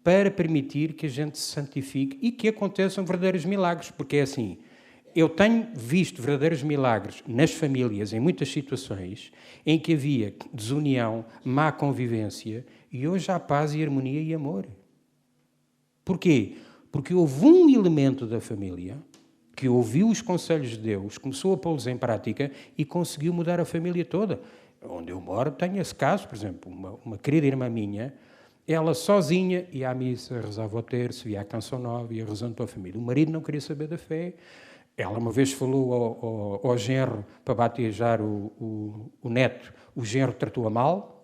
para permitir que a gente se santifique e que aconteçam verdadeiros milagres. Porque é assim, eu tenho visto verdadeiros milagres nas famílias, em muitas situações, em que havia desunião, má convivência, e hoje há paz e harmonia e amor. Porquê? Porque houve um elemento da família que ouviu os conselhos de Deus, começou a pô-los em prática e conseguiu mudar a família toda. Onde eu moro tenho esse caso, por exemplo, uma querida irmã minha, ela sozinha ia à missa, rezava o terço, ia à canção nova, ia rezando para a família. O marido não queria saber da fé. Ela uma vez falou ao genro para batejar o neto, o genro tratou-a mal.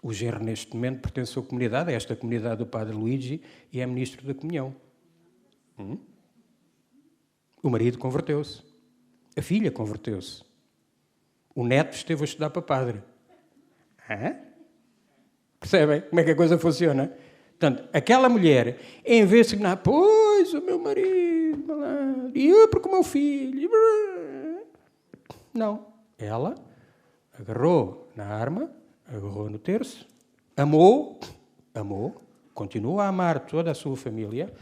O genro, neste momento, pertence à comunidade, a esta comunidade do Padre Luigi, e é ministro da comunhão. O marido converteu-se. A filha converteu-se. O neto esteve a estudar para padre. Percebem como é que a coisa funciona? Portanto, aquela mulher, em vez de signar, pois, o meu marido, e eu porque o meu filho... Não. Ela agarrou na arma, agarrou no terço, amou, continuou a amar toda a sua família,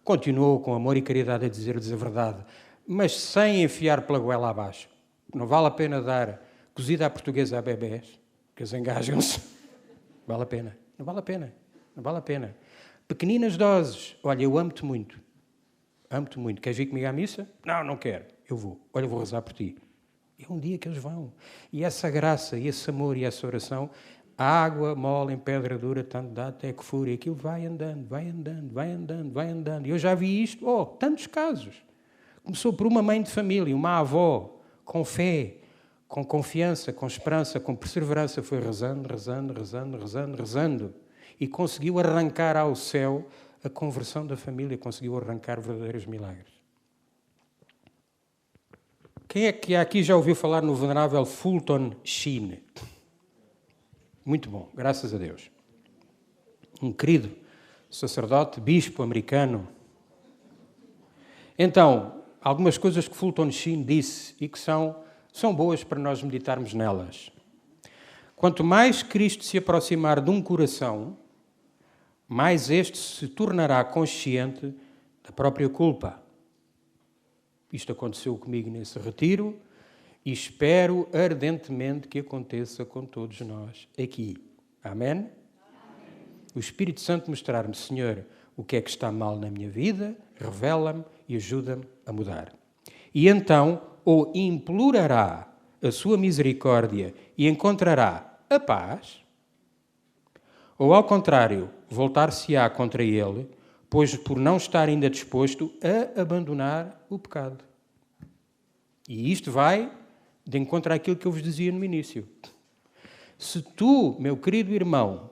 continuou com amor e caridade a dizer-lhes a verdade, mas sem enfiar pela goela abaixo. Não vale a pena dar cozida à portuguesa a bebés, que eles engasgam-se. Vale a pena. Não vale a pena. Não vale a pena. Pequeninas doses. Olha, eu amo-te muito. Amo-te muito. Queres vir comigo à missa? Não, não quero. Eu vou. Olha, eu vou rezar por ti. É um dia que eles vão. E essa graça, e esse amor, e essa oração, a água mole em pedra dura, tanto dá até que fure. E aquilo vai andando, vai andando, vai andando, vai andando. E eu já vi isto, tantos casos. Começou por uma mãe de família, uma avó, com fé, com confiança, com esperança, com perseverança, foi rezando, rezando, rezando, rezando, rezando. E conseguiu arrancar ao céu a conversão da família, conseguiu arrancar verdadeiros milagres. Quem é que aqui já ouviu falar no venerável Fulton Sheen? Muito bom, graças a Deus. Um querido sacerdote, bispo americano. Então, algumas coisas que Fulton Sheen disse e que são boas para nós meditarmos nelas. Quanto mais Cristo se aproximar de um coração, mais este se tornará consciente da própria culpa. Isto aconteceu comigo nesse retiro e espero ardentemente que aconteça com todos nós aqui. Amém? Amém. O Espírito Santo mostrar-me, Senhor, o que é que está mal na minha vida, revela-me e ajuda-me a mudar. E então, ou implorará a sua misericórdia e encontrará a paz, ou ao contrário, voltar-se-á contra ele, pois por não estar ainda disposto a abandonar o pecado. E isto vai de encontro àquilo que eu vos dizia no início. Se tu, meu querido irmão,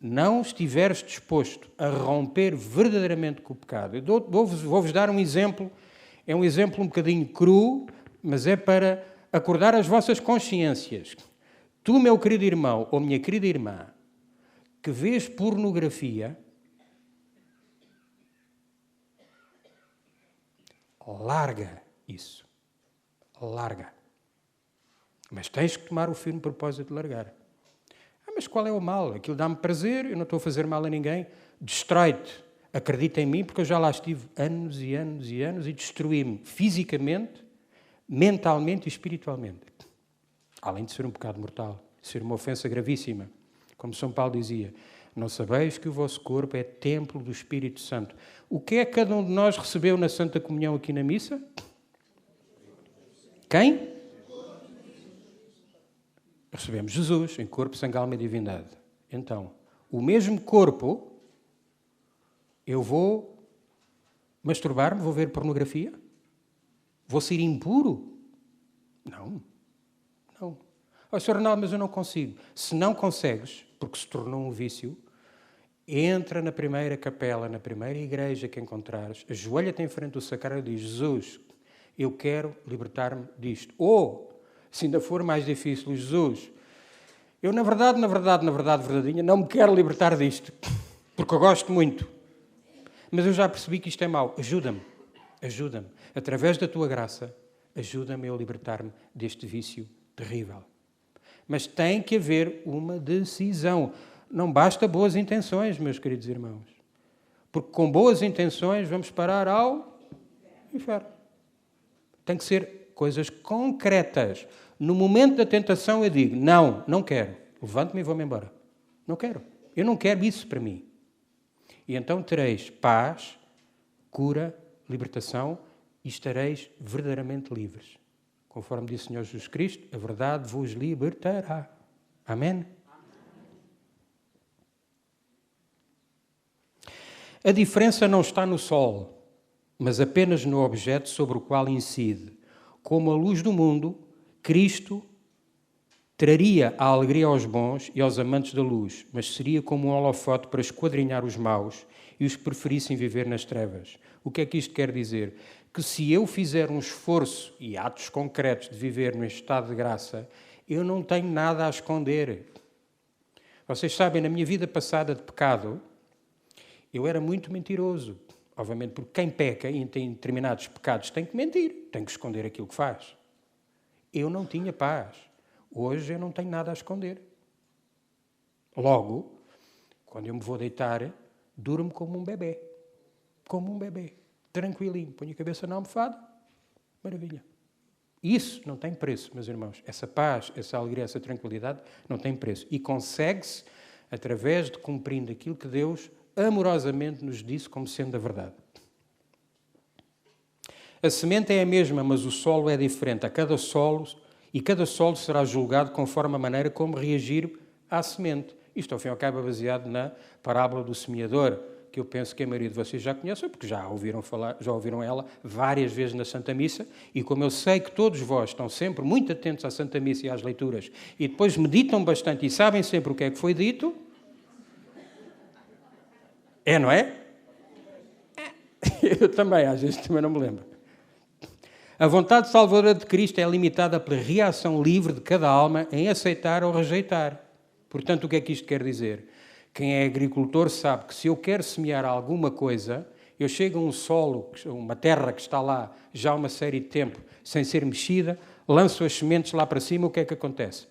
não estiveres disposto a romper verdadeiramente com o pecado, eu vou-vos dar um exemplo, é um exemplo um bocadinho cru, mas é para acordar as vossas consciências. Tu, meu querido irmão ou minha querida irmã, que vês pornografia, larga isso. Larga. Mas tens que tomar o firme propósito de largar. Mas qual é o mal? Aquilo dá-me prazer, eu não estou a fazer mal a ninguém. Destrói-te. Acredita em mim, porque eu já lá estive anos e anos e anos e destruí-me fisicamente, mentalmente e espiritualmente. Além de ser um pecado mortal, ser uma ofensa gravíssima. Como São Paulo dizia, não sabeis que o vosso corpo é templo do Espírito Santo. O que é que cada um de nós recebeu na Santa Comunhão aqui na missa? Quem? Recebemos Jesus em corpo, sangue, alma e divindade. Então, o mesmo corpo, eu vou masturbar-me, vou ver pornografia? Vou ser impuro? Não. Não. Sr. Ronaldo, mas eu não consigo. Se não consegues, porque se tornou um vício, entra na primeira capela, na primeira igreja que encontrares, ajoelha-te em frente do sacrário e diz: Jesus, eu quero libertar-me disto. Ou, se ainda for mais difícil, Jesus, eu na verdade, verdadeinha, não me quero libertar disto, porque eu gosto muito. Mas eu já percebi que isto é mau. Ajuda-me. Através da tua graça, ajuda-me a libertar-me deste vício terrível. Mas tem que haver uma decisão. Não basta boas intenções, meus queridos irmãos. Porque com boas intenções vamos parar ao inferno. Tem que ser coisas concretas. No momento da tentação eu digo, não quero. Levanto-me e vou-me embora. Não quero. Eu não quero isso para mim. E então tereis paz, cura, libertação e estareis verdadeiramente livres. Conforme disse o Senhor Jesus Cristo, a verdade vos libertará. Amém? A diferença não está no sol, mas apenas no objeto sobre o qual incide. Como a luz do mundo, Cristo traria a alegria aos bons e aos amantes da luz, mas seria como um holofote para esquadrinhar os maus e os que preferissem viver nas trevas. O que é que isto quer dizer? Que se eu fizer um esforço e atos concretos de viver num estado de graça, eu não tenho nada a esconder. Vocês sabem, na minha vida passada de pecado, eu era muito mentiroso. Obviamente, porque quem peca e tem determinados pecados tem que mentir, tem que esconder aquilo que faz. Eu não tinha paz. Hoje eu não tenho nada a esconder. Logo, quando eu me vou deitar, durmo como um bebê. Como um bebê. Tranquilinho. Ponho a cabeça na almofada. Maravilha. Isso não tem preço, meus irmãos. Essa paz, essa alegria, essa tranquilidade não tem preço. E consegue-se através de cumprindo aquilo que Deus amorosamente nos disse como sendo a verdade. A semente é a mesma, mas o solo é diferente. A cada solo será julgado conforme a maneira como reagir à semente. Isto, ao fim e ao cabo, é baseado na parábola do semeador, que eu penso que a maioria de vocês já conhecem, porque já ouviram ela várias vezes na Santa Missa, e como eu sei que todos vós estão sempre muito atentos à Santa Missa e às leituras, e depois meditam bastante e sabem sempre o que é que foi dito, não é? Eu também, às vezes também não me lembro. A vontade salvadora de Cristo é limitada pela reação livre de cada alma em aceitar ou rejeitar. Portanto, o que é que isto quer dizer? Quem é agricultor sabe que se eu quero semear alguma coisa, eu chego a um solo, uma terra que está lá já há uma série de tempo, sem ser mexida, lanço as sementes lá para cima, o que é que acontece?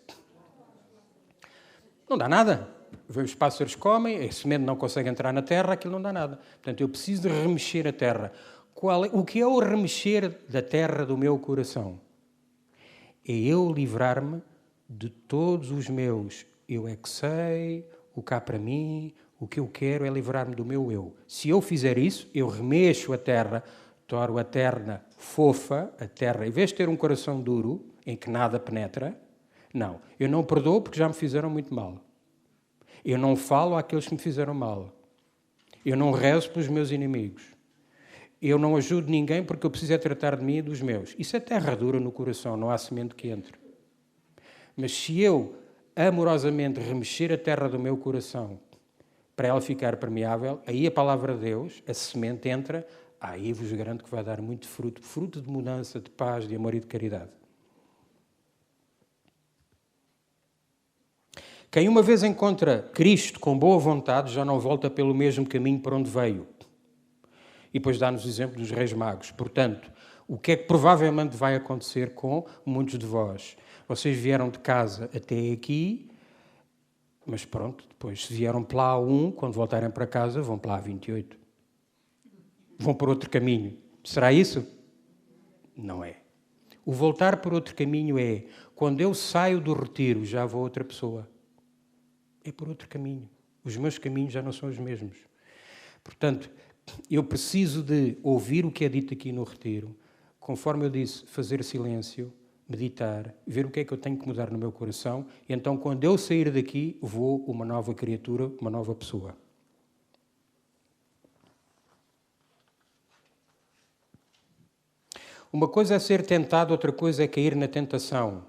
Não dá nada. Os pássaros comem, a semente não consegue entrar na terra, aquilo não dá nada. Portanto, eu preciso de remexer a terra. O que é o remexer da terra do meu coração? É eu livrar-me de todos os meus eu é que sei, o cá para mim, o que eu quero é livrar-me do meu eu. Se eu fizer isso, eu remexo a terra, torno a terra fofa, a terra, em vez de ter um coração duro, em que nada penetra, não, eu não perdoo porque já me fizeram muito mal. Eu não falo àqueles que me fizeram mal. Eu não rezo pelos meus inimigos. Eu não ajudo ninguém porque eu preciso é tratar de mim e dos meus. Isso é terra dura no coração, não há semente que entre. Mas se eu amorosamente remexer a terra do meu coração para ela ficar permeável, aí a palavra de Deus, a semente entra, aí vos garanto que vai dar muito fruto, fruto de mudança, de paz, de amor e de caridade. Quem uma vez encontra Cristo com boa vontade já não volta pelo mesmo caminho para onde veio. E depois dá-nos o exemplo dos Reis Magos. Portanto, o que é que provavelmente vai acontecer com muitos de vós? Vocês vieram de casa até aqui, mas pronto, depois se vieram para lá 1, quando voltarem para casa, vão para lá 28. Vão por outro caminho. Será isso? Não é. O voltar por outro caminho é, quando eu saio do retiro, já vou outra pessoa. É por outro caminho. Os meus caminhos já não são os mesmos. Portanto, eu preciso de ouvir o que é dito aqui no retiro, conforme eu disse, fazer silêncio, meditar, ver o que é que eu tenho que mudar no meu coração, e então quando eu sair daqui, vou uma nova criatura, uma nova pessoa. Uma coisa é ser tentado, outra coisa é cair na tentação.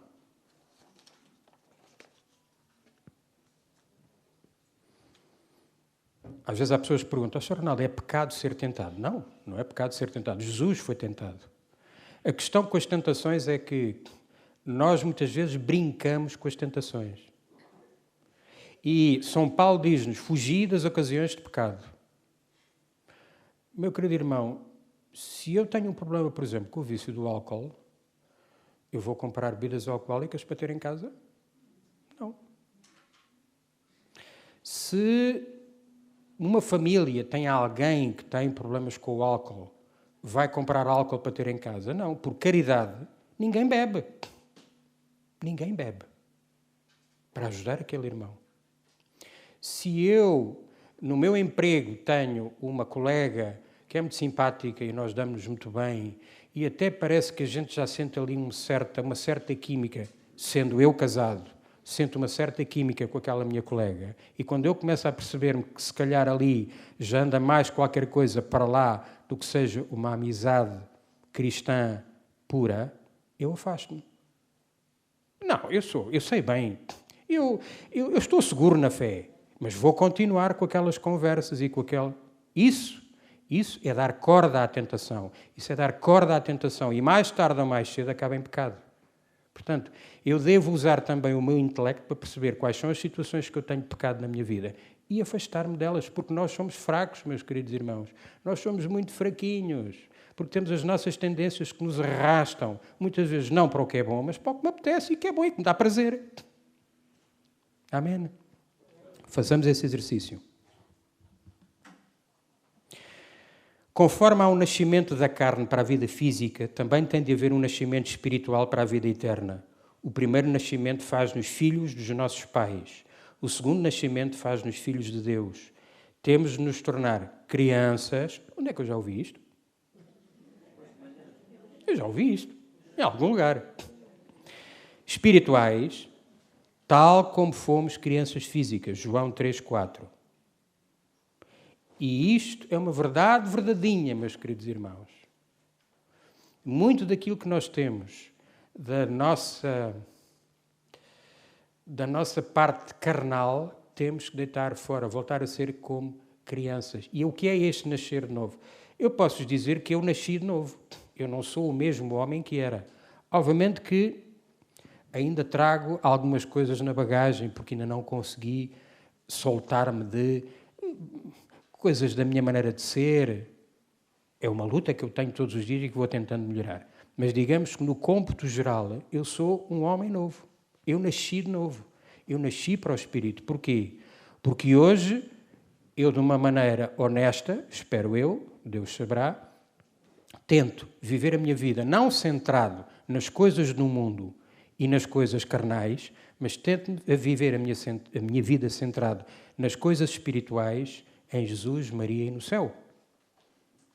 Às vezes há pessoas que perguntam, Sr. Ronaldo, é pecado ser tentado? Não, não é pecado ser tentado. Jesus foi tentado. A questão com as tentações é que nós muitas vezes brincamos com as tentações. E São Paulo diz-nos, fugi das ocasiões de pecado. Meu querido irmão, se eu tenho um problema, por exemplo, com o vício do álcool, eu vou comprar bebidas alcoólicas para ter em casa? Não. Se uma família tem alguém que tem problemas com o álcool, vai comprar álcool para ter em casa? Não, por caridade, ninguém bebe. Ninguém bebe. Para ajudar aquele irmão. Se eu, no meu emprego, tenho uma colega que é muito simpática e nós damos-nos muito bem e até parece que a gente já sente ali uma certa química, sendo eu casado, sinto uma certa química com aquela minha colega, e quando eu começo a perceber-me que se calhar ali já anda mais qualquer coisa para lá do que seja uma amizade cristã pura, eu afasto-me. Não, eu sei bem, eu estou seguro na fé, mas vou continuar com aquelas conversas e com aquele... Isso é dar corda à tentação. Isso é dar corda à tentação, e mais tarde ou mais cedo acaba em pecado. Portanto, eu devo usar também o meu intelecto para perceber quais são as situações que eu tenho pecado na minha vida e afastar-me delas, porque nós somos fracos, meus queridos irmãos. Nós somos muito fraquinhos. porque temos as nossas tendências que nos arrastam, muitas vezes não para o que é bom, mas para o que me apetece e que é bom e que me dá prazer. Amém? Façamos esse exercício. Conforme há um nascimento da carne para a vida física, também tem de haver um nascimento espiritual para a vida eterna. O primeiro nascimento faz-nos filhos dos nossos pais. O segundo nascimento faz-nos filhos de Deus. Temos de nos tornar crianças. Onde é que eu já ouvi isto? Eu já ouvi isto. Em algum lugar. Espirituais, tal como fomos crianças físicas. João 3,4. E isto é uma verdade verdadeinha, meus queridos irmãos. Muito daquilo que nós temos da nossa parte carnal, temos que deitar fora, voltar a ser como crianças. E o que é este nascer de novo? Eu posso dizer que eu nasci de novo. Eu não sou o mesmo homem que era. Obviamente que ainda trago algumas coisas na bagagem, porque ainda não consegui soltar-me de coisas da minha maneira de ser. É uma luta que eu tenho todos os dias e que vou tentando melhorar. Mas digamos que no cômputo geral, eu sou um homem novo. Eu nasci de novo. Eu nasci para o Espírito. Porquê? Porque hoje, eu de uma maneira honesta, espero eu, Deus saberá, tento viver a minha vida não centrado nas coisas do mundo e nas coisas carnais, mas tento viver a minha vida centrado nas coisas espirituais, em Jesus, Maria e no céu.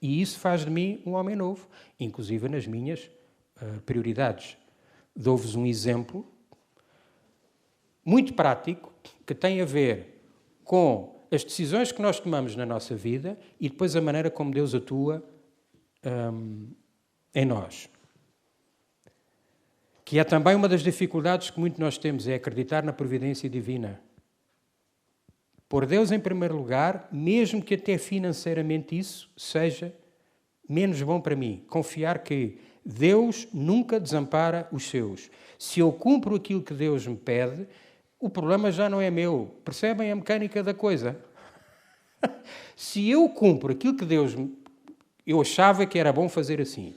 E isso faz de mim um homem novo, inclusive nas minhas prioridades. Dou-vos um exemplo muito prático que tem a ver com as decisões que nós tomamos na nossa vida e depois a maneira como Deus atua em nós. Que é também uma das dificuldades que muito nós temos, é acreditar na providência divina. Pôr Deus em primeiro lugar, mesmo que até financeiramente isso seja menos bom para mim. Confiar que Deus nunca desampara os seus. Se eu cumpro aquilo que Deus me pede, o problema já não é meu. Percebem a mecânica da coisa? Se eu cumpro aquilo que Deus... Eu achava que era bom fazer assim.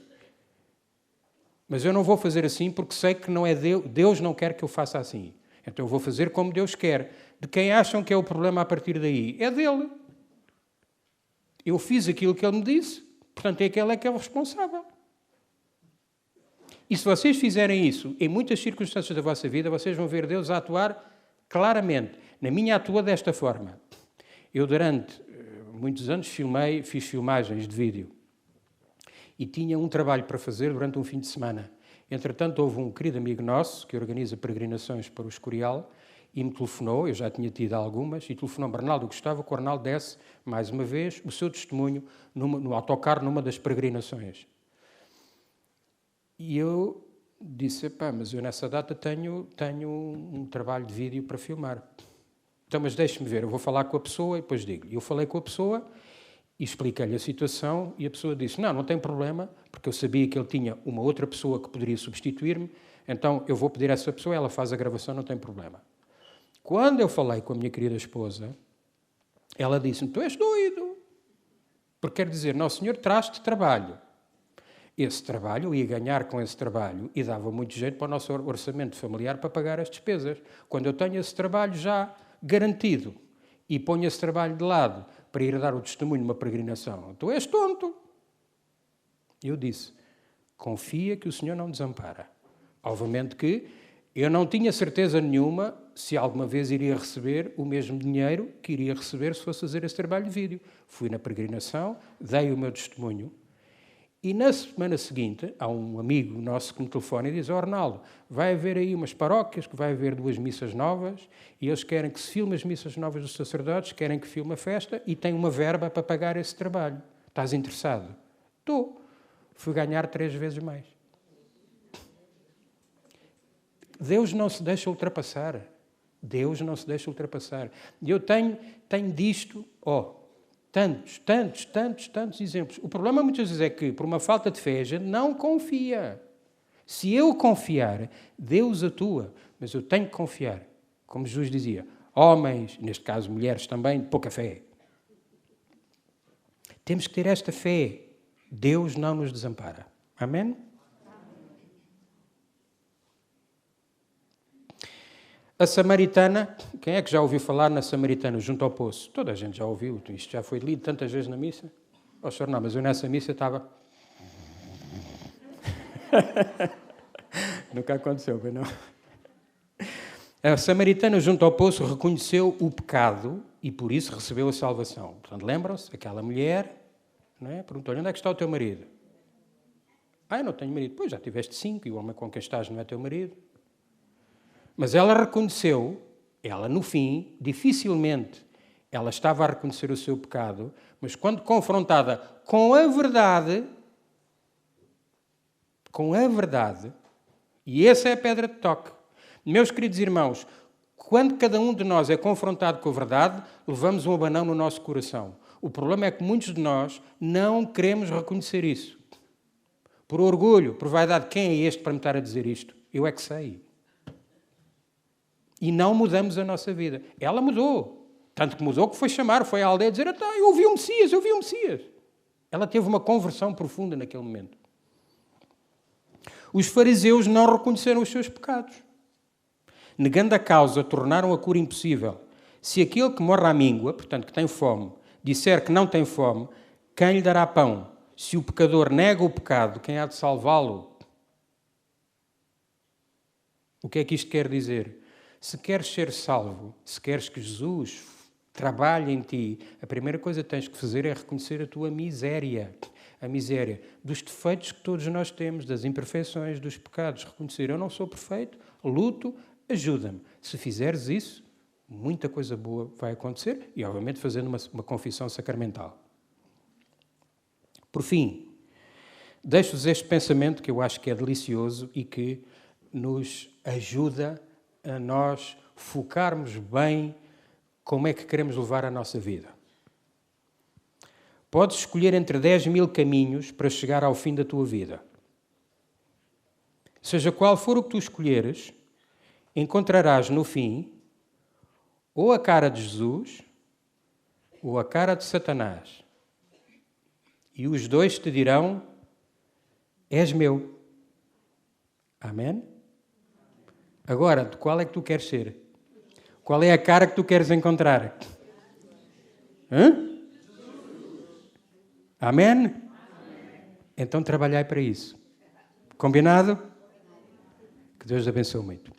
Mas eu não vou fazer assim porque sei que não é Deus não quer que eu faça assim. Então eu vou fazer como Deus quer. De quem acham que é o problema a partir daí? É dele. Eu fiz aquilo que ele me disse, portanto é que ele é que é o responsável. E se vocês fizerem isso, em muitas circunstâncias da vossa vida, vocês vão ver Deus a atuar claramente. Na minha atua desta forma. Eu durante muitos anos fiz filmagens de vídeo. E tinha um trabalho para fazer durante um fim de semana. Entretanto, houve um querido amigo nosso que organiza peregrinações para o Escorial e me telefonou, eu já tinha tido algumas, e telefonou-me: Arnaldo, gostava que o Arnaldo desse, mais uma vez, o seu testemunho no autocarro numa das peregrinações. E eu disse: mas eu nessa data tenho um trabalho de vídeo para filmar. Então, mas deixe-me ver, eu vou falar com a pessoa e depois digo. E eu falei com a pessoa e expliquei-lhe a situação e a pessoa disse: não tem problema, porque eu sabia que ele tinha uma outra pessoa que poderia substituir-me, então eu vou pedir a essa pessoa, ela faz a gravação, não tem problema. Quando eu falei com a minha querida esposa, ela disse-me: tu és doido, porque quer dizer, Nosso Senhor traz-te trabalho. Esse trabalho, eu ia ganhar com esse trabalho e dava muito jeito para o nosso orçamento familiar para pagar as despesas. Quando eu tenho esse trabalho já garantido e ponho esse trabalho de lado para ir dar o testemunho numa peregrinação, tu és tonto. Eu disse: confia que o Senhor não desampara. Obviamente que eu não tinha certeza nenhuma se alguma vez iria receber o mesmo dinheiro que iria receber se fosse fazer esse trabalho de vídeo. Fui na peregrinação, dei o meu testemunho e na semana seguinte há um amigo nosso que me telefona e diz: Arnaldo, vai haver aí umas paróquias que vai haver 2 missas novas e eles querem que se filme as missas novas dos sacerdotes, querem que filme a festa e tem uma verba para pagar esse trabalho. Estás interessado? Estou. Fui ganhar 3 vezes mais. Deus não se deixa ultrapassar. Deus não se deixa ultrapassar. E eu tenho disto, tantos exemplos. O problema muitas vezes é que, por uma falta de fé, a gente não confia. Se eu confiar, Deus atua. Mas eu tenho que confiar. Como Jesus dizia, homens, neste caso mulheres também, de pouca fé. Temos que ter esta fé. Deus não nos desampara. Amém? A samaritana, quem é que já ouviu falar na samaritana junto ao poço? Toda a gente já ouviu, isto já foi lido tantas vezes na missa. Oh, senhor, não, mas eu nessa missa estava... Nunca aconteceu, mas não. A samaritana junto ao poço reconheceu o pecado e por isso recebeu a salvação. Portanto, lembram-se? Aquela mulher, não é? Perguntou-lhe, onde é que está o teu marido? Eu não tenho marido. Pois, já tiveste 5 e o homem com quem estás não é teu marido. Mas ela reconheceu, ela no fim, dificilmente, ela estava a reconhecer o seu pecado, mas quando confrontada com a verdade, e essa é a pedra de toque. Meus queridos irmãos, quando cada um de nós é confrontado com a verdade, levamos um abanão no nosso coração. O problema é que muitos de nós não queremos reconhecer isso. Por orgulho, por vaidade, quem é este para me estar a dizer isto? Eu é que sei. E não mudamos a nossa vida. Ela mudou. Tanto que mudou que foi chamar, foi à aldeia dizer, eu ouvi o Messias, eu vi o Messias. Ela teve uma conversão profunda naquele momento. Os fariseus não reconheceram os seus pecados. Negando a causa, tornaram a cura impossível. Se aquele que morre à míngua, portanto que tem fome, disser que não tem fome, quem lhe dará pão? Se o pecador nega o pecado, quem há de salvá-lo? O que é que isto quer dizer? Se queres ser salvo, se queres que Jesus trabalhe em ti, a primeira coisa que tens que fazer é reconhecer a tua miséria. A miséria dos defeitos que todos nós temos, das imperfeições, dos pecados. Reconhecer, eu não sou perfeito, luto, ajuda-me. Se fizeres isso, muita coisa boa vai acontecer e, obviamente, fazendo uma confissão sacramental. Por fim, deixo-vos este pensamento que eu acho que é delicioso e que nos ajuda a nós focarmos bem como é que queremos levar a nossa vida. Podes escolher entre 10.000 caminhos para chegar ao fim da tua vida. Seja qual for o que tu escolheres, encontrarás no fim ou a cara de Jesus ou a cara de Satanás. E os dois te dirão, és meu. Amém? Agora, de qual é que tu queres ser? Qual é a cara que tu queres encontrar? Amém? Então trabalhai para isso. Combinado? Que Deus abençoe muito.